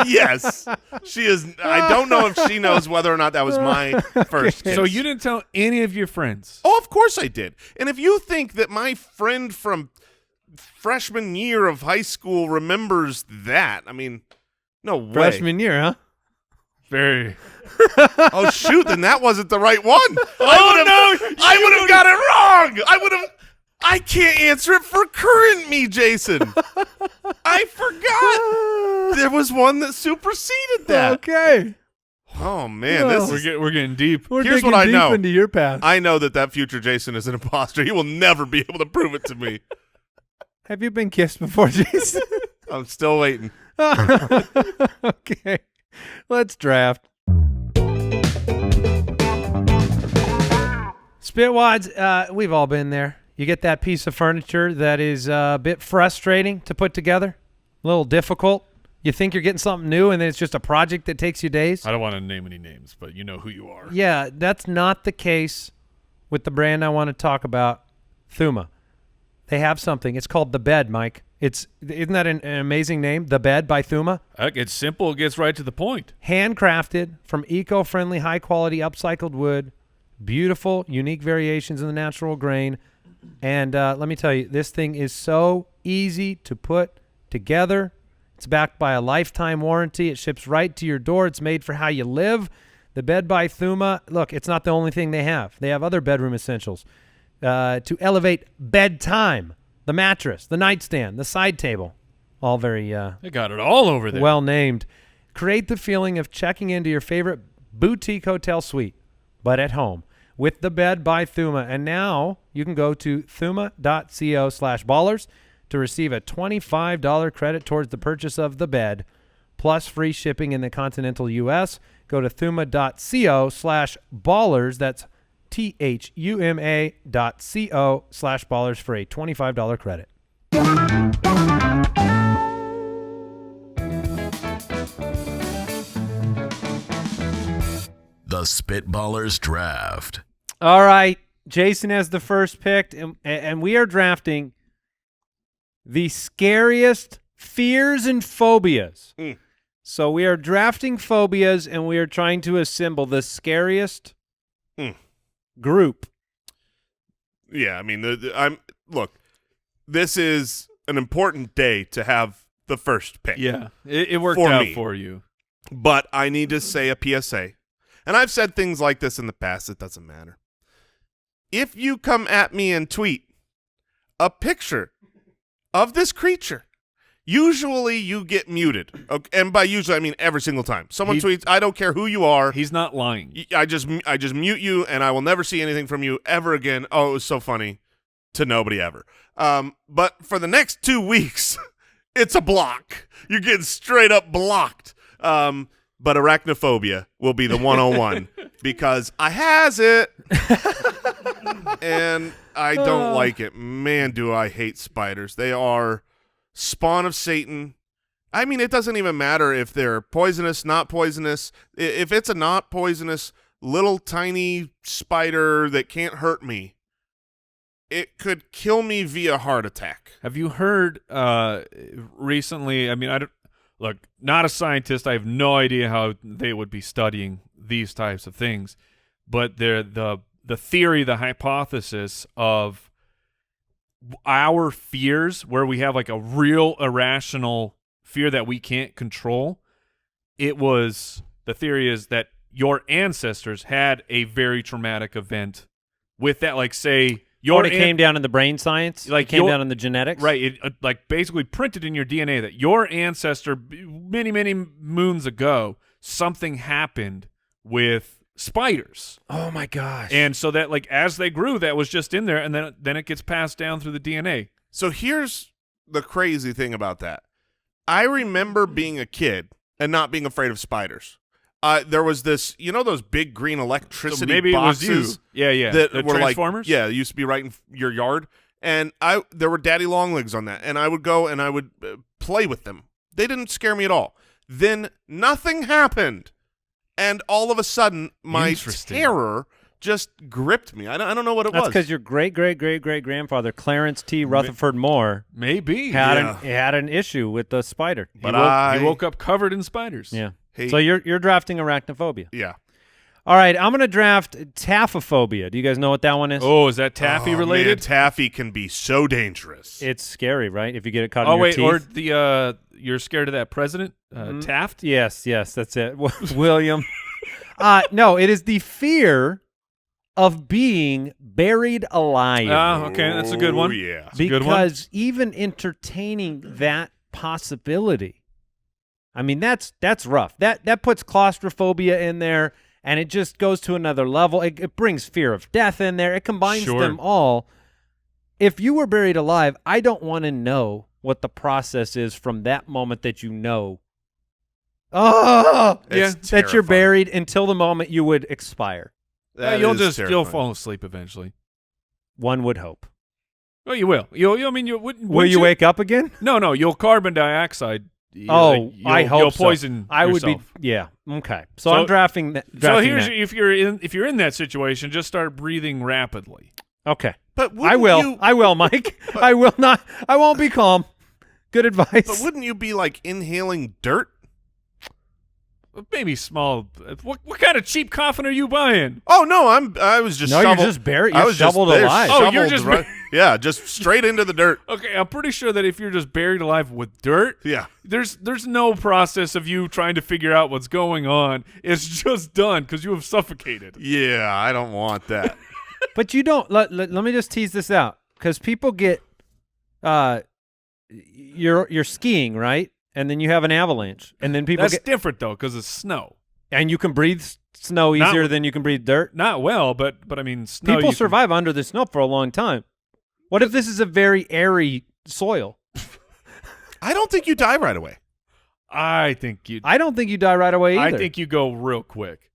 Yes, she is. I don't know if she knows whether or not that was my first kiss.
So you didn't tell any of your friends?
Oh, of course I did. And if you think that my friend from freshman year of high school remembers that, I mean, no way.
Freshman year, huh?
Very.
Oh shoot, then that wasn't the right one.
Oh,
I would have got it wrong. I can't answer it for current me, Jason. I forgot. There was one that superseded that.
Okay.
Oh man,
Well,
We're getting deep.
We're
Here's
digging
what I
deep
know.
into your past.
I know that future Jason is an imposter. He will never be able to prove it to me.
Have you been kissed before, Jason?
I'm still waiting.
Okay. Let's draft. Spitwads, we've all been there. You get that piece of furniture that is a bit frustrating to put together, a little difficult. You think you're getting something new, and then it's just a project that takes you days?
I don't want to name any names, but you know who you are.
Yeah, that's not the case with the brand I want to talk about, Thuma. They have something. It's called The Bed, Mike. Isn't that an amazing name? The Bed by Thuma?
It's simple. It gets right to the point.
Handcrafted from eco-friendly, high-quality, upcycled wood. Beautiful, unique variations in the natural grain. And let me tell you, this thing is so easy to put together. It's backed by a lifetime warranty. It ships right to your door. It's made for how you live. The Bed by Thuma, look, it's not the only thing they have. They have other bedroom essentials to elevate bedtime. The mattress, the nightstand, the side table, all very
They got it all over there.
well named. Create the feeling of checking into your favorite boutique hotel suite, but at home with The Bed by Thuma. And now you can go to thuma.co/ballers to receive a $25 credit towards the purchase of the bed, plus free shipping in the continental U.S. Go to thuma.co/ballers. That's thuma.co/ballers for a $25 credit.
The Spitballers Draft.
All right, Jason has the first pick, and we are drafting the scariest fears and phobias. So we are drafting phobias, and we are trying to assemble the scariest group.
Yeah, I mean, look, this is an important day to have the first pick.
yeah, it worked
For
out
me.
for you.
But I need to say a PSA. And I've said things like this in the past. It doesn't matter. If you come at me and tweet a picture of this creature, usually you get muted. Okay? And by usually, I mean every single time. Someone tweets, I don't care who you are.
He's not lying.
I just mute you, and I will never see anything from you ever again. Oh, it was so funny to nobody ever. But for the next 2 weeks, it's a block. You're getting straight up blocked. But arachnophobia will be the 101 because I has it, and I don't like it. Man, do I hate spiders. They are spawn of Satan. I mean, it doesn't even matter if they're poisonous, not poisonous. If it's a not poisonous little tiny spider that can't hurt me, it could kill me via heart attack.
Have you heard recently? I mean, I don't look. Not a scientist. I have no idea how they would be studying these types of things, but they're the theory, the hypothesis of our fears, where we have like a real irrational fear that we can't control. The theory is that your ancestors had a very traumatic event with that, like say
It came down in the brain science?
Like
it came down in the genetics?
Right. It like basically printed in your DNA that your ancestor many, many moons ago, something happened with spiders.
Oh, my gosh.
And so that like as they grew, that was just in there, and then it gets passed down through the DNA.
So here's the crazy thing about that. I remember being a kid and not being afraid of spiders. There was this, those big green electricity
So maybe
boxes.
it was you. Yeah.
That
The
were
Transformers?
like, it used to be right in your yard. And there were daddy long legs on that. And I would go and I would play with them. They didn't scare me at all. Then nothing happened. And all of a sudden, my terror just gripped me. I don't know what it was.
That's because your great-great-great-great-grandfather, Clarence T. Rutherford Moore,
Maybe.
had an issue with the spider.
But
he woke up covered in spiders.
Yeah.
Hey.
So you're drafting arachnophobia.
Yeah.
All right, I'm going to draft taphophobia. Do you guys know what that one is?
Oh, is that taffy related?
Man, taffy can be so dangerous.
It's scary, right? If you get it caught in your
wait,
teeth.
or the you're scared of that president, Taft?
Yes, that's it. William. No, it is the fear of being buried alive.
Okay, that's a good one.
Oh, yeah.
a good one.
Because even entertaining that possibility, I mean, that's rough. That puts claustrophobia in there, and it just goes to another level. It brings fear of death in there. It combines
Sure.
them all. If you were buried alive, I don't want to know what the process is from that moment that you know. Oh,
It's
that you're
terrifying.
buried until the moment you would expire.
That
you'll
is
you'll
terrifying.
fall asleep eventually.
One would hope.
Oh, you will. I mean, you wouldn't.
Will you wake up again?
No, you'll carbon dioxide
I hope
you'll
so.
poison
I would
yourself.
be. Yeah. Okay. So I'm drafting that.
So here's if you're in that situation, just start breathing rapidly.
Okay.
But
I will.
You,
I will, Mike. I will not. I won't be calm. Good advice.
but wouldn't you be like inhaling dirt?
Maybe small. What kind of cheap coffin are you buying?
Oh no, I was just
no,
shoveled.
you're just buried.
I
You're
was just
shoveled
there,
alive.
Oh, you're
shoveled
just
right, yeah, just straight into the dirt.
Okay, I'm pretty sure that if you're just buried alive with dirt,
Yeah.
there's no process of you trying to figure out what's going on. It's just done because you have suffocated.
Yeah, I don't want that.
But you don't. Let me just tease this out because people get. You're skiing, right? And then you have an avalanche, and then people
That's
get.
different though because it's snow.
And you can breathe snow
Not-
easier than you can breathe dirt.
Not well, but I mean, snow.
People
you
survive under the snow for a long time. What if this is a very airy soil?
I don't think you die right away.
I think you.
I don't think you die right away either.
I think you go real quick.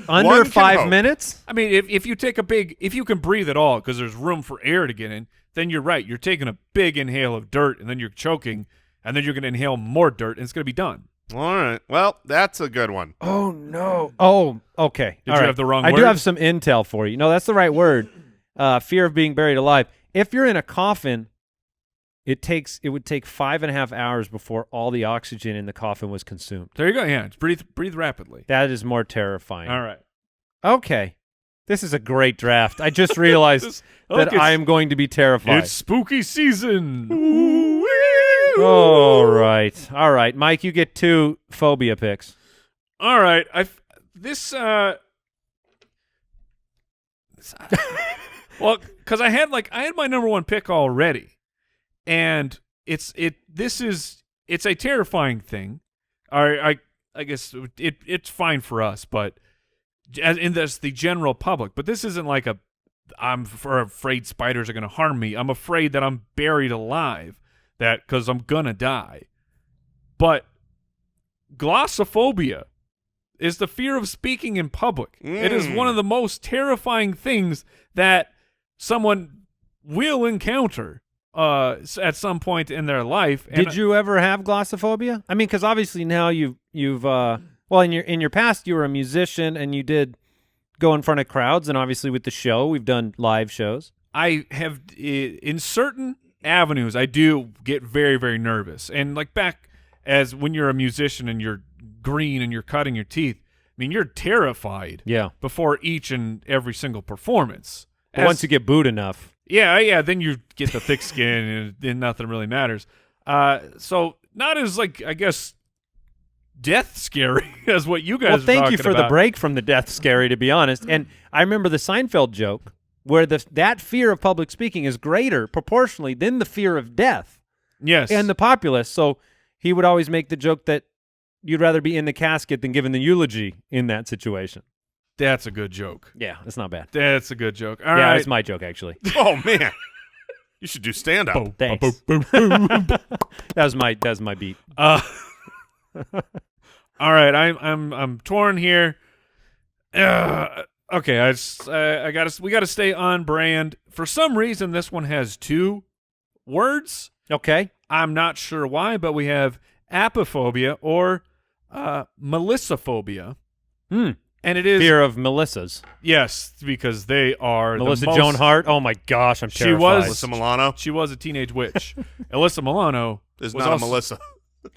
under
One can
5
hope.
minutes.
I mean, if you take if you can breathe at all because there's room for air to get in, then you're right. You're taking a big inhale of dirt, and then you're choking, and then you're going to inhale more dirt, and it's going to be done.
All right. Well, that's a good one.
Oh no. Oh, okay.
Did
All
you
right.
have the wrong
I
word?
do have some intel for you. No, that's the right word. Fear of being buried alive. If you're in a coffin, it would take 5.5 hours before all the oxygen in the coffin was consumed.
There you go. Yeah, breathe rapidly.
That is more terrifying.
All right.
Okay. This is a great draft. I just realized that I am going to be terrified.
It's spooky season.
All right. All right. Mike, you get 2 phobia picks.
All right. Well, because I had my number 1 pick already, and it's a terrifying thing. I guess it's fine for us, but that's the general public. But this isn't like I'm afraid spiders are going to harm me. I'm afraid that I'm buried alive, because I'm gonna die. But glossophobia is the fear of speaking in public. It is one of the most terrifying things that someone will encounter at some point in their life. And
Did you ever have glossophobia? I mean, because obviously now you've well, in your past you were a musician and you did go in front of crowds, and obviously with the show we've done live shows.
I have in certain avenues I do get very, very nervous, and like back as when you're a musician and you're green and you're cutting your teeth, I mean you're terrified before each and every single performance.
But once you get booed enough,
then you get the thick skin and then nothing really matters. So not as I guess death scary as what you guys.
Well, thank you for
about.
the break from the death scary, to be honest. And I remember the Seinfeld joke where that fear of public speaking is greater proportionally than the fear of death.
Yes,
and the populace. So he would always make the joke that you'd rather be in the casket than giving the eulogy in that situation.
That's a good joke.
Yeah, that's not bad.
That's a good joke. All
yeah,
right.
that's my joke, actually.
Oh man, you should do stand up.
Thanks. that was my beat.
All right, I'm torn here. Okay, we gotta stay on brand. For some reason, this one has 2 words.
Okay.
I'm not sure why, but we have apophobia or melissophobia. And it is
fear of Melissas.
Yes, because they are
Melissa
the most,
Joan Hart. Oh my gosh, I'm terrified.
Alyssa Milano
She was a teenage witch. Alyssa Milano
is
was
not
also,
a Melissa.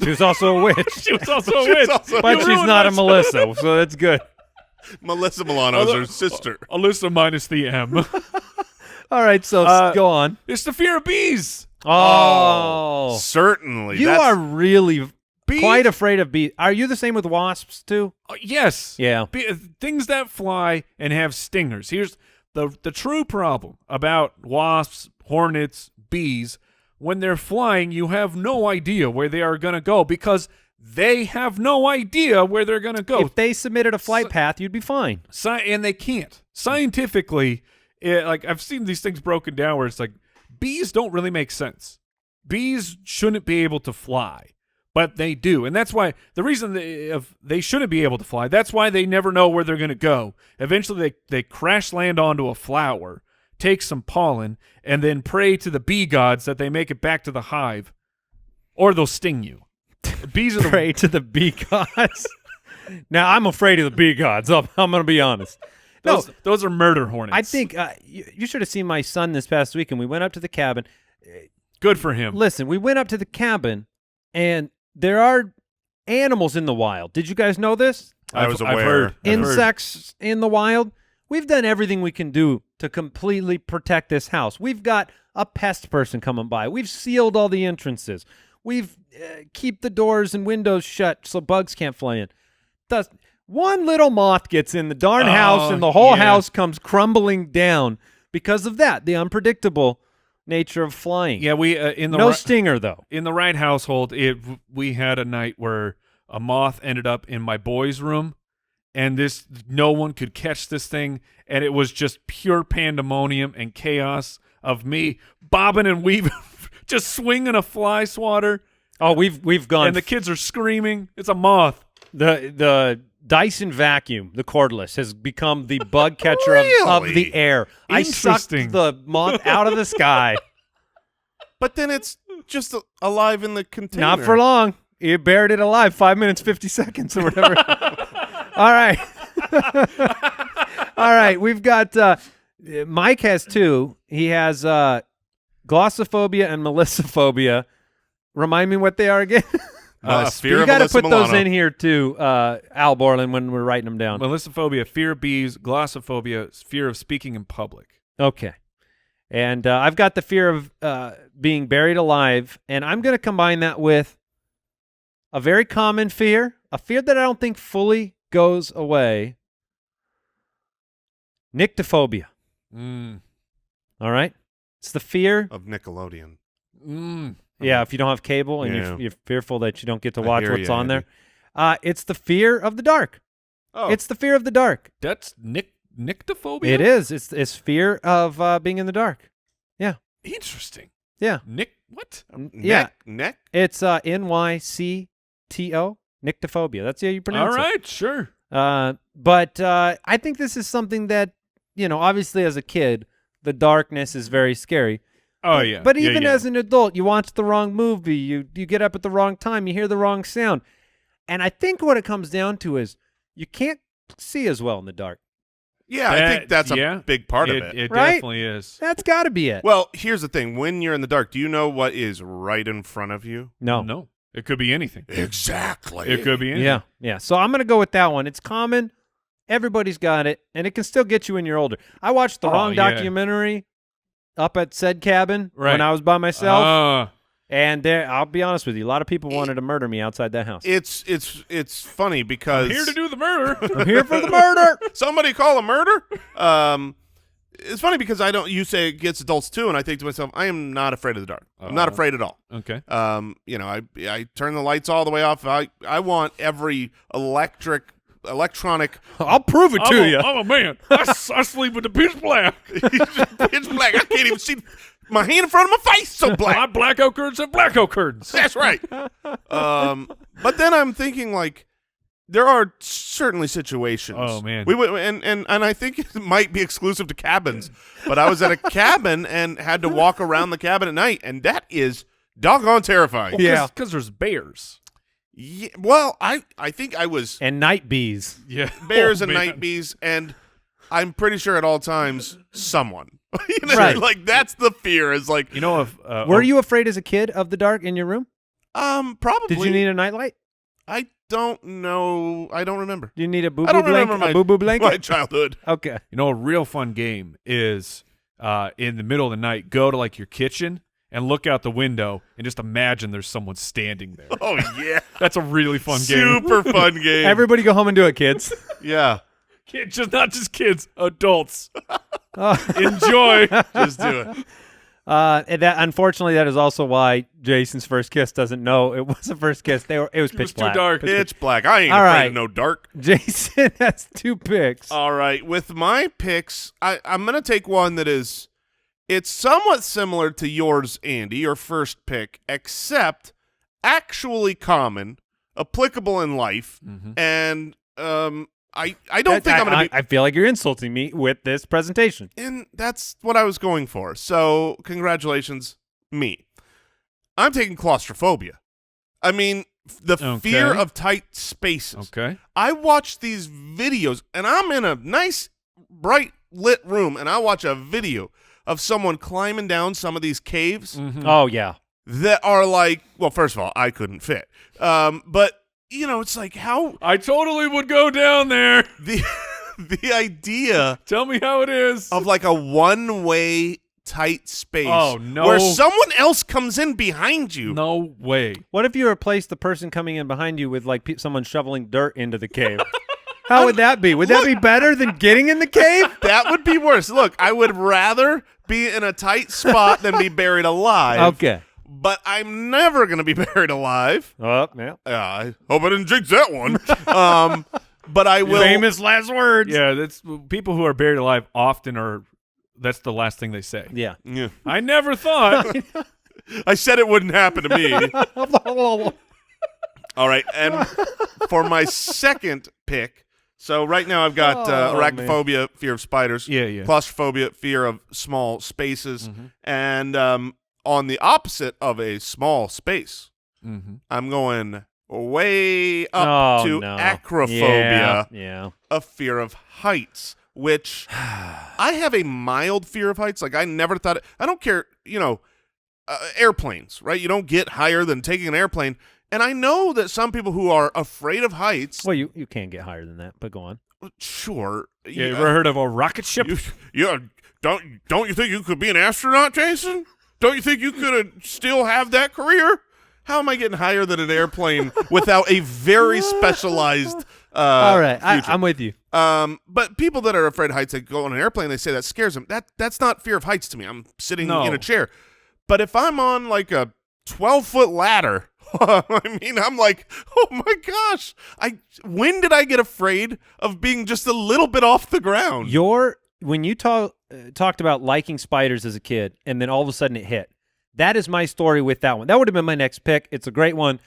She was also a witch.
She was also a witch,
but she's not a Melissa, so that's good.
Melissa Milano is her sister.
Alyssa minus the M.
All right, so go on.
It's the fear of bees.
Oh,
certainly.
You are really
bees?
Quite afraid of bees. Are you the same with wasps too?
Yes.
Yeah.
Things that fly and have stingers. Here's the true problem about wasps, hornets, bees. When they're flying, you have no idea where they are going to go because they have no idea where they're going to go.
If they submitted a flight path, you'd be fine.
And they can't. Scientifically, I've seen these things broken down where it's like bees don't really make sense. Bees shouldn't be able to fly, but they do. And that's why the reason they shouldn't be able to fly, that's why they never know where they're going to go. Eventually, they crash land onto a flower, take some pollen, and then pray to the bee gods that they make it back to the hive, or they'll sting you. Bees are the
Pray to the bee gods. Now, I'm afraid of the bee gods. I'm going to be honest.
those are murder hornets.
I think you should have seen my son this past week, and we went up to the cabin.
good for him.
Listen, we went up to the cabin, and there are animals in the wild. Did you guys know this?
I was
I've
aware.
heard.
Insects in the wild. We've done everything we can do to completely protect this house. We've got a pest person coming by. We've sealed all the entrances. We've keep the doors and windows shut so bugs can't fly in. One little moth gets in the darn house, and the whole house comes crumbling down because of that, the unpredictable nature of flying.
Yeah, we in the
no stinger, though.
in the Wright household, we had a night where a moth ended up in my boy's room, and no one could catch this thing, and it was just pure pandemonium and chaos of me bobbing and weaving, just swinging a fly swatter.
Oh, we've gone.
And the kids are screaming. It's a moth.
The Dyson vacuum, the cordless, has become the bug catcher of
Really?
the air. I sucked
Interesting.
the moth out of the sky.
But then it's just alive in the container.
Not for long. You buried it alive. 5 minutes, 50 seconds or whatever. All right. All right. We've got Mike has two. He has glossophobia and melissophobia. Remind me what they are again.
Fear
You
of
got to
Alyssa
put those
Milano.
in here too, Al Borland, when we're writing them down.
Melissophobia, fear of bees. Glossophobia, fear of speaking in public.
Okay. And I've got the fear of being buried alive, and I'm going to combine that with a very common fear, a fear that I don't think fully goes away. Nyctophobia. All right? It's the fear.
Of Nickelodeon.
Yeah, if you don't have cable and
Yeah.
you're fearful that you don't get to
I
watch
hear
what's
ya,
on
Andy.
there. It's the fear of the dark.
Oh,
It's the fear of the dark.
That's nyctophobia?
It is. It's fear of being in the dark.
Interesting.
Yeah.
What?
Yeah.
Neck?
It's NYCTO, nyctophobia. That's how you pronounce
All right, sure.
it. But I think this is something that, obviously as a kid, the darkness is very scary.
Oh, yeah.
But
Yeah,
even
yeah.
as an adult, you watch the wrong movie, you get up at the wrong time, you hear the wrong sound. And I think what it comes down to is you can't see as well in the dark.
Yeah, I think that's
yeah,
a big part of it.
It
Right?
definitely is.
That's got to be it.
Well, here's the thing. When you're in the dark, do you know what is right in front of you?
No. It could be anything.
Exactly.
It could be anything.
Yeah, yeah. So I'm going to go with that one. It's common. Everybody's got it, and it can still get you when you're older. I watched the wrong
yeah.
documentary up at said cabin
Right.
when I was by myself,
Ah.
and I'll be honest with you, a lot of people wanted to murder me outside that house.
It's funny because
Here to do the murder.
I'm here for the murder.
somebody call a murder. It's funny because you say it gets adults too, and I think to myself, I am not afraid of the dark. I'm not afraid at all.
Okay.
I turn the lights all the way off. I want every electronic
I'll prove it to you.
I'm a man. I sleep with the pitch black.
pitch black. I can't even see my hand in front of my face. So
My
black.
blackout curtains have blackout curtains.
That's right. But then I'm thinking like there are certainly situations.
Oh, man.
we would and I think it might be exclusive to cabins. But I was at a cabin and had to walk around the cabin at night, and that is doggone terrifying.
Yeah.
Because there's bears.
Yeah, well, I think I was
And night bees.
Yeah.
bears
Oh,
and
man.
night bees, and I'm pretty sure at all times someone. You know,
Right.
like that's the fear. Is like
You know, if
Were you afraid as a kid of the dark in your room?
probably.
Did you need a nightlight?
I don't know. I don't remember.
Do you need a
I
boo-boo
don't remember
blanket?
my
A boo-boo blanket?
my childhood.
Okay.
You know, a real fun game is in the middle of the night, go to like your kitchen and look out the window and just imagine there's someone standing there.
Oh yeah,
That's a really fun game.
super fun game.
Everybody go home and do it, kids.
Yeah,
Not just kids, adults.
Oh.
Enjoy.
just do it.
And that unfortunately, that is also why Jason's first kiss doesn't know it was a first kiss. It was
It was
pitch
too
black.
dark.
Pitch black. I ain't
All
afraid
right.
of no dark.
Jason has 2 picks.
All right, with my picks, I'm gonna take one that is. It's somewhat similar to yours, Andy, your first pick, except actually common, applicable in life, and I don't think I'm going to be.
I feel like you're insulting me with this presentation.
And that's what I was going for. So congratulations, me. I'm taking claustrophobia. I mean, The
Okay.
fear of tight spaces.
Okay.
I watch these videos, and I'm in a nice, bright lit room, and I watch a video of someone climbing down some of these caves
Oh, yeah.
that are like, well, first of all, I couldn't fit. But, you know, it's like how
I totally would go down there.
the idea
Tell me how it is.
of like a one-way tight space
Oh, no.
where someone else comes in behind you.
No way.
What if you replace the person coming in behind you with like someone shoveling dirt into the cave? How would that be? Would that be better than getting in the cave?
That would be worse. Look, I would rather be in a tight spot than be buried alive.
Okay.
But I'm never going to be buried alive.
Oh, yeah.
I hope I didn't jinx that one. But I will.
Famous last words.
Yeah, that's people who are buried alive often are. That's the last thing they say.
Yeah.
Yeah.
I never thought.
I said it wouldn't happen to me. All right, and for my second pick, so right now I've got arachnophobia, fear of spiders,
Yeah.
claustrophobia, fear of small spaces, and on the opposite of a small space, I'm going way up to acrophobia,
Yeah.
a fear of heights, which I have a mild fear of heights. Like I never thought I don't care, airplanes, right? You don't get higher than taking an airplane. And I know that some people who are afraid of heights.
Well, you can get higher than that, but go on.
Sure.
Yeah, you ever heard of a rocket ship?
Don't you think you could be an astronaut, Jason? Don't you think you could still have that career? How am I getting higher than an airplane without a very specialized
All right,
future?
I'm with you.
But people that are afraid of heights, they go on an airplane, they say that scares them. That's not fear of heights to me. I'm sitting in a chair. But if I'm on like a 12-foot ladder, I mean, I'm like, oh my gosh! When did I get afraid of being just a little bit off the ground?
When you talked about liking spiders as a kid, and then all of a sudden it hit. That is my story with that one. That would have been my next pick. It's a great one.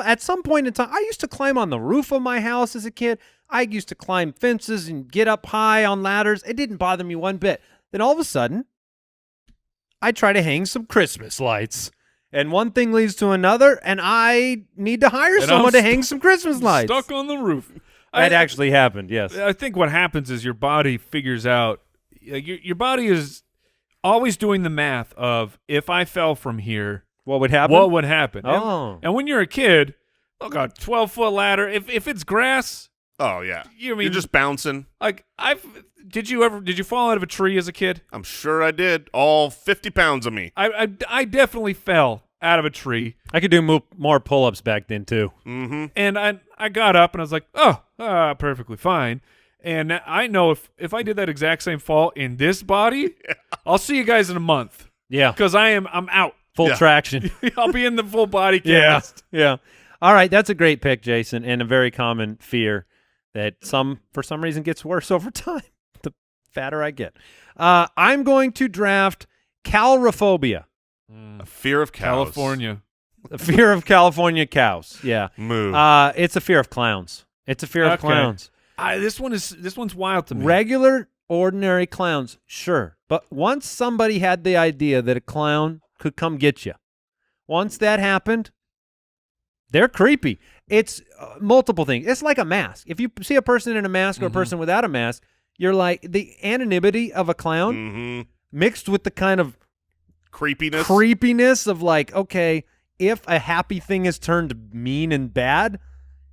At some point in time, I used to climb on the roof of my house as a kid. I used to climb fences and get up high on ladders. It didn't bother me one bit. Then all of a sudden, I try to hang some Christmas lights. And one thing leads to another, and I need to hire someone to hang some Christmas lights.
Stuck on the roof.
That actually happened, yes.
I think what happens is your body figures out. Your body is always doing the math of if I fell from here,
What would happen?
what would happen?
Oh.
And when you're a kid, look, a 12-foot ladder. If it's grass,
Oh yeah,
you're
just bouncing.
like did you fall out of a tree as a kid?
I'm sure I did. All 50 pounds of me.
I definitely fell out of a tree,
I could do more pull-ups back then, too.
Mm-hmm.
and I got up and I was like, perfectly fine. And I know if I did that exact same fall in this body, I'll see you guys in a month
Yeah,
because I'm out.
full
Yeah.
traction.
I'll be in the full body
Yeah,
cast.
yeah. All right, that's a great pick, Jason, and a very common fear that for some reason gets worse over time. The fatter I get. I'm going to draft calrophobia,
A fear of cows.
California.
the fear of California cows. Yeah.
Moo.
It's a fear of clowns. It's a fear of
Okay.
clowns.
This one's wild to me.
Regular, ordinary clowns, sure. But once somebody had the idea that a clown could come get you, once that happened, they're creepy. It's multiple things. It's like a mask. If you see a person in a mask or a person without a mask, you're like the anonymity of a clown
Mm-hmm.
mixed with the kind of
Creepiness.
of like, okay, if a happy thing is turned mean and bad,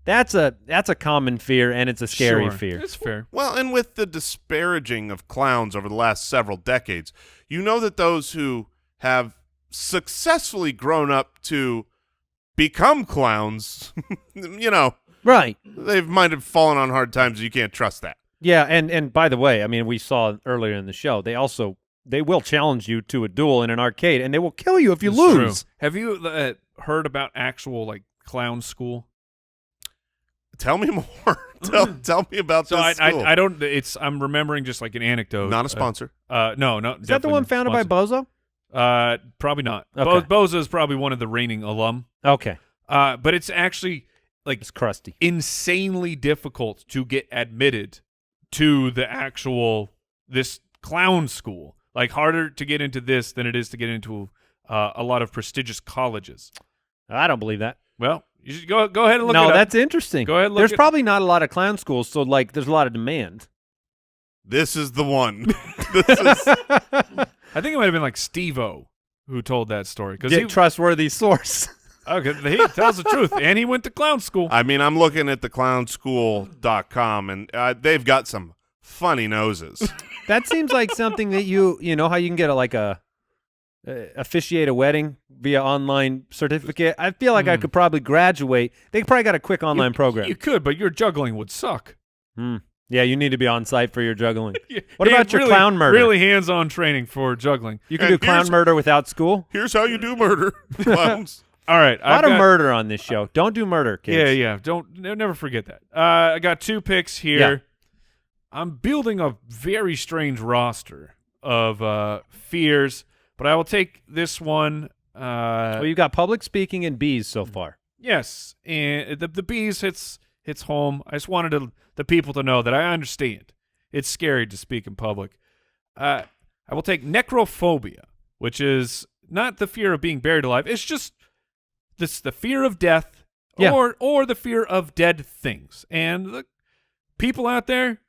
that's a common fear, and it's a scary
Sure.
fear.
It's fair.
Well, and with the disparaging of clowns over the last several decades, you know that those who have successfully grown up to become clowns,
Right.
they might have fallen on hard times. You can't trust that.
Yeah, and by the way, I mean, we saw earlier in the show, they will challenge you to a duel in an arcade, and they will kill you if you
It's
lose.
true. Have you heard about actual like clown school?
Tell me more. tell me about
So
this school.
I don't. I'm remembering just like an anecdote.
Not a sponsor.
No.
Is that the one founded by Bozo?
Probably not.
Okay.
Boza is probably one of the reigning alum.
Okay.
But it's actually like
It's crusty.
insanely difficult to get admitted to this clown school. Like harder to get into this than it is to get into a lot of prestigious colleges.
I don't believe that.
Well, You should go ahead and look it
No,
up.
that's interesting.
Go ahead and look
There's
it-
probably not a lot of clown schools, so like there's a lot of demand.
This is the one. This is
I think it might have been like Steve-O who told that story. Because he
trustworthy source.
Okay, he tells the truth, and he went to clown school.
I mean, I'm looking at the clownschool.com, and they've got some funny noses.
That seems like something that you know how you can get officiate a wedding via online certificate. I feel like I could probably graduate. They probably got a quick online program.
You could, but your juggling would suck.
Yeah, you need to be on site for your juggling.
Yeah,
What about your
really-
clown murder?
Really hands-on training for juggling.
You can
And
do clown
here's-
murder without school.
Here's how you do murder, clowns.
All right,
A lot of murder on this show. Don't do murder, kids.
Yeah. Never forget that. I got 2 picks here.
Yeah.
I'm building a very strange roster of fears, but I will take this one.
Well, you got public speaking and bees so far.
Yes, and the bees hits home. I just wanted the people to know that I understand. It's scary to speak in public. I will take necrophobia, which is not the fear of being buried alive. It's just the fear of death,
Yeah.
or the fear of dead things. And the people out there,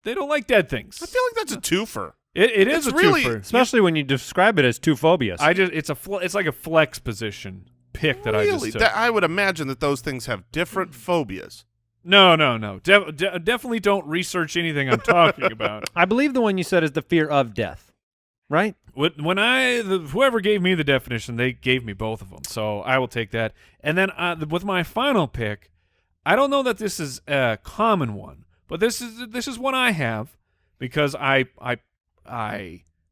they don't like dead things.
I feel like that's a twofer.
It is
it's
a
really-
twofer.
Especially when you describe it as two phobias.
It's like a flex position pick that I
Really?
just took.
I would imagine that those things have different phobias.
No. Definitely don't research anything I'm talking about.
I believe the one you said is the fear of death, right?
Whoever gave me the definition, they gave me both of them, so I will take that. And then with my final pick, I don't know that this is a common one, but this is one I have because I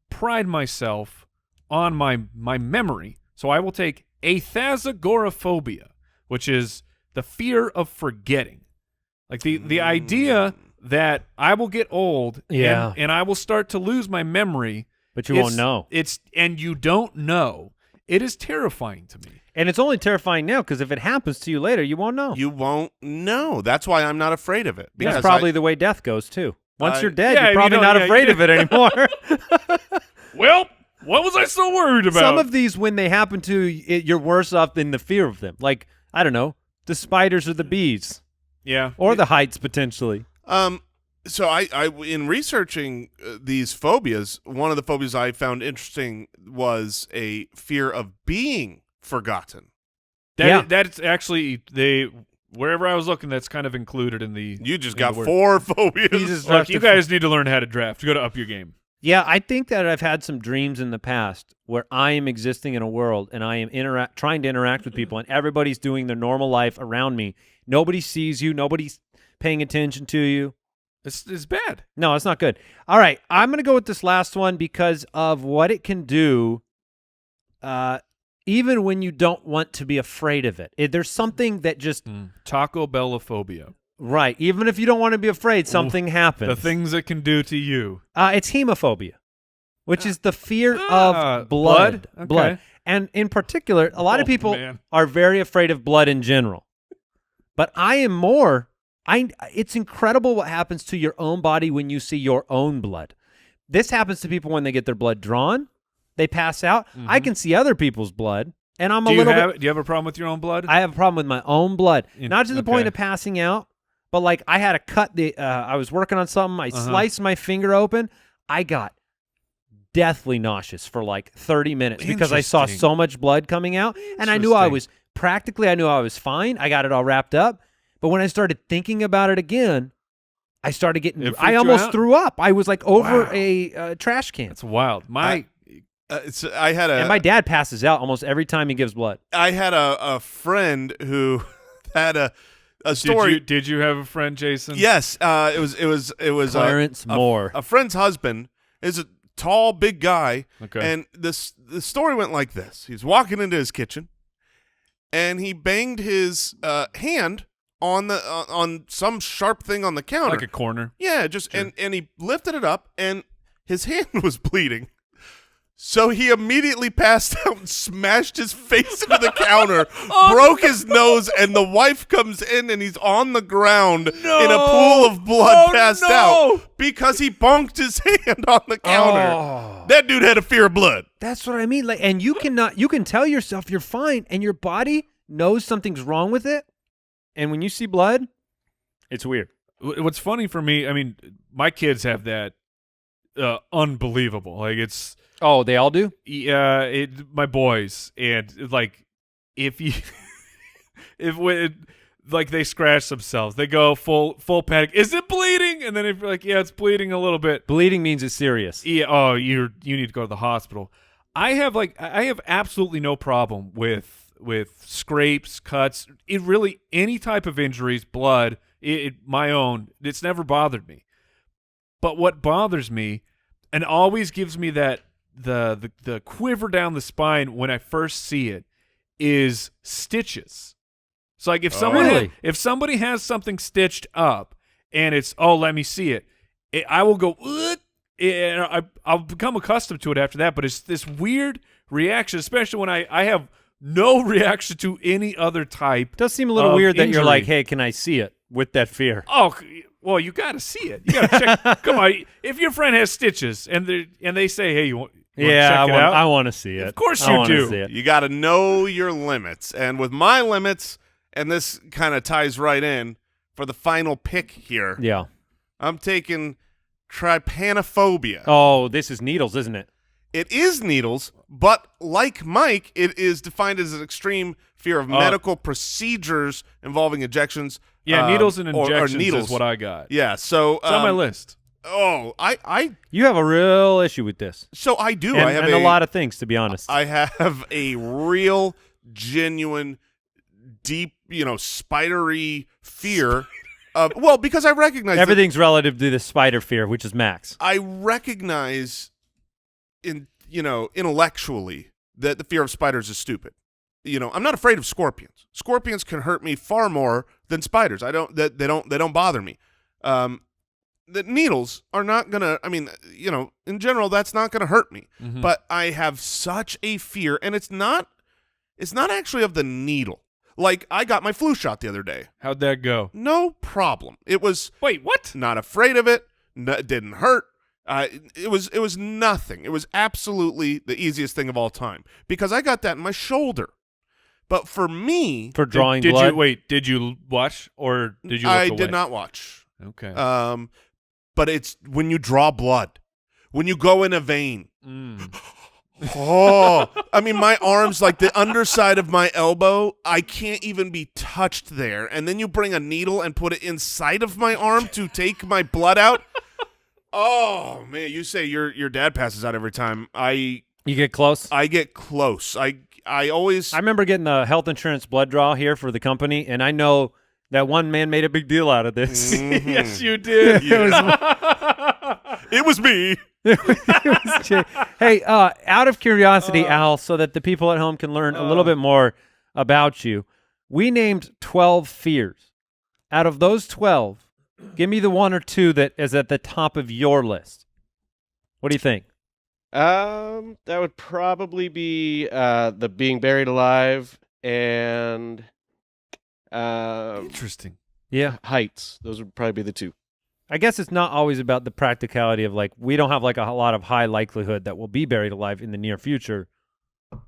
pride myself on my memory. So I will take athazagoraphobia, which is the fear of forgetting, like the idea that I will get old,
Yeah.
and I will start to lose my memory.
But you won't know.
And you don't know. It is terrifying to me.
And it's only terrifying now because if it happens to you later, you won't know.
You won't know. That's why I'm not afraid of it.
That's
Because
probably the way death goes, too. Once
I-
you're dead,
Yeah,
you're
you
probably
know,
not
yeah,
afraid
yeah.
of it anymore.
Well, what was I so worried about?
Some of these, when they happen to you, you're worse off than the fear of them. Like, I don't know, the spiders or the bees.
yeah,
Or the heights, potentially.
So I in researching these phobias, one of the phobias I found interesting was a fear of being forgotten.
That's actually wherever I was looking, that's kind of included in the.
You just
in
got
the word.
4 phobias.
Jesus.
Look, you guys need to learn how to draft. Go to up your game.
Yeah, I think that I've had some dreams in the past where I am existing in a world and I am trying to interact with people and everybody's doing their normal life around me. Nobody sees you. Nobody's paying attention to you.
It's bad.
No, it's not good. All right, I'm going to go with this last one because of what it can do even when you don't want to be afraid of it. There's something that just
Taco Bellophobia.
right, even if you don't want to be afraid, something happens.
The things it can do to you.
It's hemophobia, which is the fear
Ah,
of blood.
blood?
Blood.
Okay.
And in particular, a lot of
Oh,
people
man.
are very afraid of blood in general. But I am more it's incredible what happens to your own body when you see your own blood. This happens to people when they get their blood drawn, they pass out. I can see other people's blood, and I'm
Do
a
you
little
have
bit
do you have a problem with your own blood?
I have a problem with my own blood. Not to the point
okay.
of passing out, but like I had to cut I was working on something, I sliced my finger open. I got deathly nauseous for like 30 minutes because I saw
Interesting.
so much blood coming out, and I knew I was fine. I got it all wrapped up. But when I started thinking about it again, I started getting
It freaked
I
you
almost
out?
threw up. I was like over
Wow.
a trash can.
That's wild.
I had
And my dad passes out almost every time he gives blood.
a friend who had a story.
Did you have a friend, Jason?
Yes, it was
Clarence Moore.
A friend's husband is a tall, big guy.
Okay.
And the story went like this: he's walking into his kitchen, and he banged his hand on the on some sharp thing on the counter,
Like a corner.
Yeah, just and he lifted it up, and his hand was bleeding. So he immediately passed out and smashed his face into the counter, broke his nose, and the wife comes in and he's on the ground in a pool of blood, passed out because he bonked his hand on the counter. That dude had a fear of blood.
That's what I mean. Like, and you can tell yourself you're fine, and your body knows something's wrong with it. and when you see blood, it's weird.
What's funny for me, I mean, my kids have that unbelievable. Like it's
Oh, they all do?
my boys, and like if you like they scratch themselves, they go full panic. Is it bleeding? And then if you're like, yeah, it's bleeding a little bit.
Bleeding means it's serious.
Yeah. Oh, you need to go to the hospital. I have absolutely no problem with scrapes, cuts, any type of injuries, blood. My own. It's never bothered me. But what bothers me, and always gives me that the quiver down the spine when I first see it, is stitches. So like if somebody has something stitched up and it's let me see it, I will go and I'll become accustomed to it after that. But it's this weird reaction, especially when I have no reaction to any other type.
It does seem a little
of
weird that you're
injury.
like, hey, can I see it with that fear?
Oh, well, you got to see it. You got to check. Come on, if your friend has stitches and they say, hey, you want
Yeah,
check it out?
I want to see it.
Of course
I
you
wanna
do.
see it.
You got to know your limits. And with my limits, and this kind of ties right in for the final pick here,
Yeah.
I'm taking trypanophobia.
Oh, this is needles, isn't it?
It is needles, but like Mike, it is defined as an extreme fear of medical procedures involving injections.
Yeah, needles and
or
injections
needles.
is what I got.
Yeah, so
It's on my list.
Oh,
You have a real issue with this.
so I do.
And,
I have
and a lot of things, to be honest.
I have a real, genuine, deep, spidery fear. Well, because I recognize
Everything's relative to the spider fear, which is Max.
I recognize intellectually that the fear of spiders is stupid. I'm not afraid of scorpions. Scorpions can hurt me far more than spiders. They don't bother me. The needles are not gonna. I mean, in general, that's not gonna hurt me.
Mm-hmm.
But I have such a fear, and it's not actually of the needle. Like, I got my flu shot the other day.
How'd that go?
No problem. It was
Wait, what?
not afraid of it. It didn't hurt. It was nothing. It was absolutely the easiest thing of all time because I got that in my shoulder. But for me,
For drawing
did
blood.
Did you watch or did you look
I
away?
did not watch.
Okay.
But it's when you draw blood, when you go in a vein.
Mm.
Oh, I mean, my arms, like the underside of my elbow, I can't even be touched there. And then you bring a needle and put it inside of my arm to take my blood out. Oh man, you say your dad passes out every time.
You get close?
I get close. I always.
I remember getting the health insurance blood draw here for the company, and I know that one man made a big deal out of this.
Mhm.
Yes, you did.
It was me.
Hey, out of curiosity, Al, so that the people at home can learn a little bit more about you, we named 12 fears. Out of those 12, give me the one or two that is at the top of your list. What do you think?
That would probably be the being buried alive and
Interesting.
Yeah.
heights. Those would probably be the two.
I guess it's not always about the practicality of like we don't have like a lot of high likelihood that we'll be buried alive in the near future.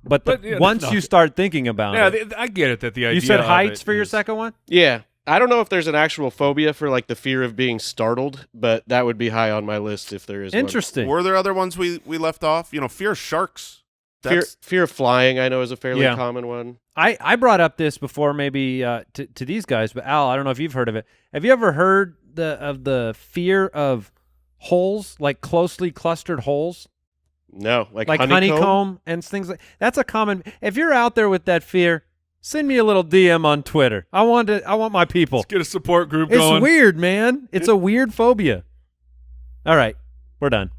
But
yeah,
once
no.
you start thinking about it,
I get it that the idea.
you said
of
heights
it
for your
is-
second one?
Yeah. I don't know if there's an actual phobia for like the fear of being startled, but that would be high on my list if there is one.
Interesting.
Were there other ones we left off? Fear of sharks.
Fear of flying, I know, is a fairly
Yeah.
common one.
I brought up this before maybe to these guys, but Al, I don't know if you've heard of it. Have you ever heard of the fear of holes, like closely clustered holes?
No, like
honeycomb and things like that's a common. If you're out there with that fear, send me a little DM on Twitter. I want my people.
Let's get a support group
It's
going.
weird, man. It's a weird phobia. All right, we're done.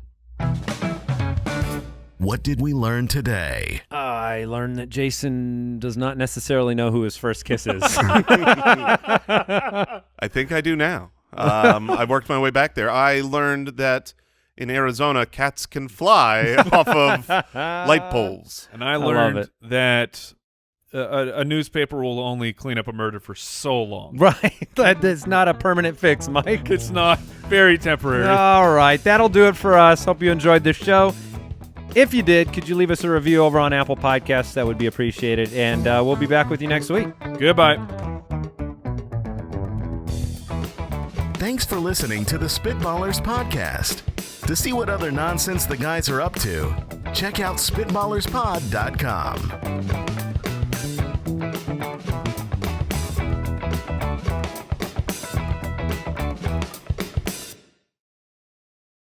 What did we learn today?
I learned that Jason does not necessarily know who his first kiss is.
I think I do now. I worked my way back there. I learned that in Arizona, cats can fly off of light poles.
And I
love
learned
it.
that a newspaper will only clean up a murder for so long.
Right. That's not a permanent fix, Mike.
It's not very temporary.
All right. That'll do it for us. Hope you enjoyed this show. If you did, could you leave us a review over on Apple Podcasts? That would be appreciated. And we'll be back with you next week.
Goodbye.
Thanks for listening to the Spitballers podcast. To see what other nonsense the guys are up to, check out SpitballersPod.com.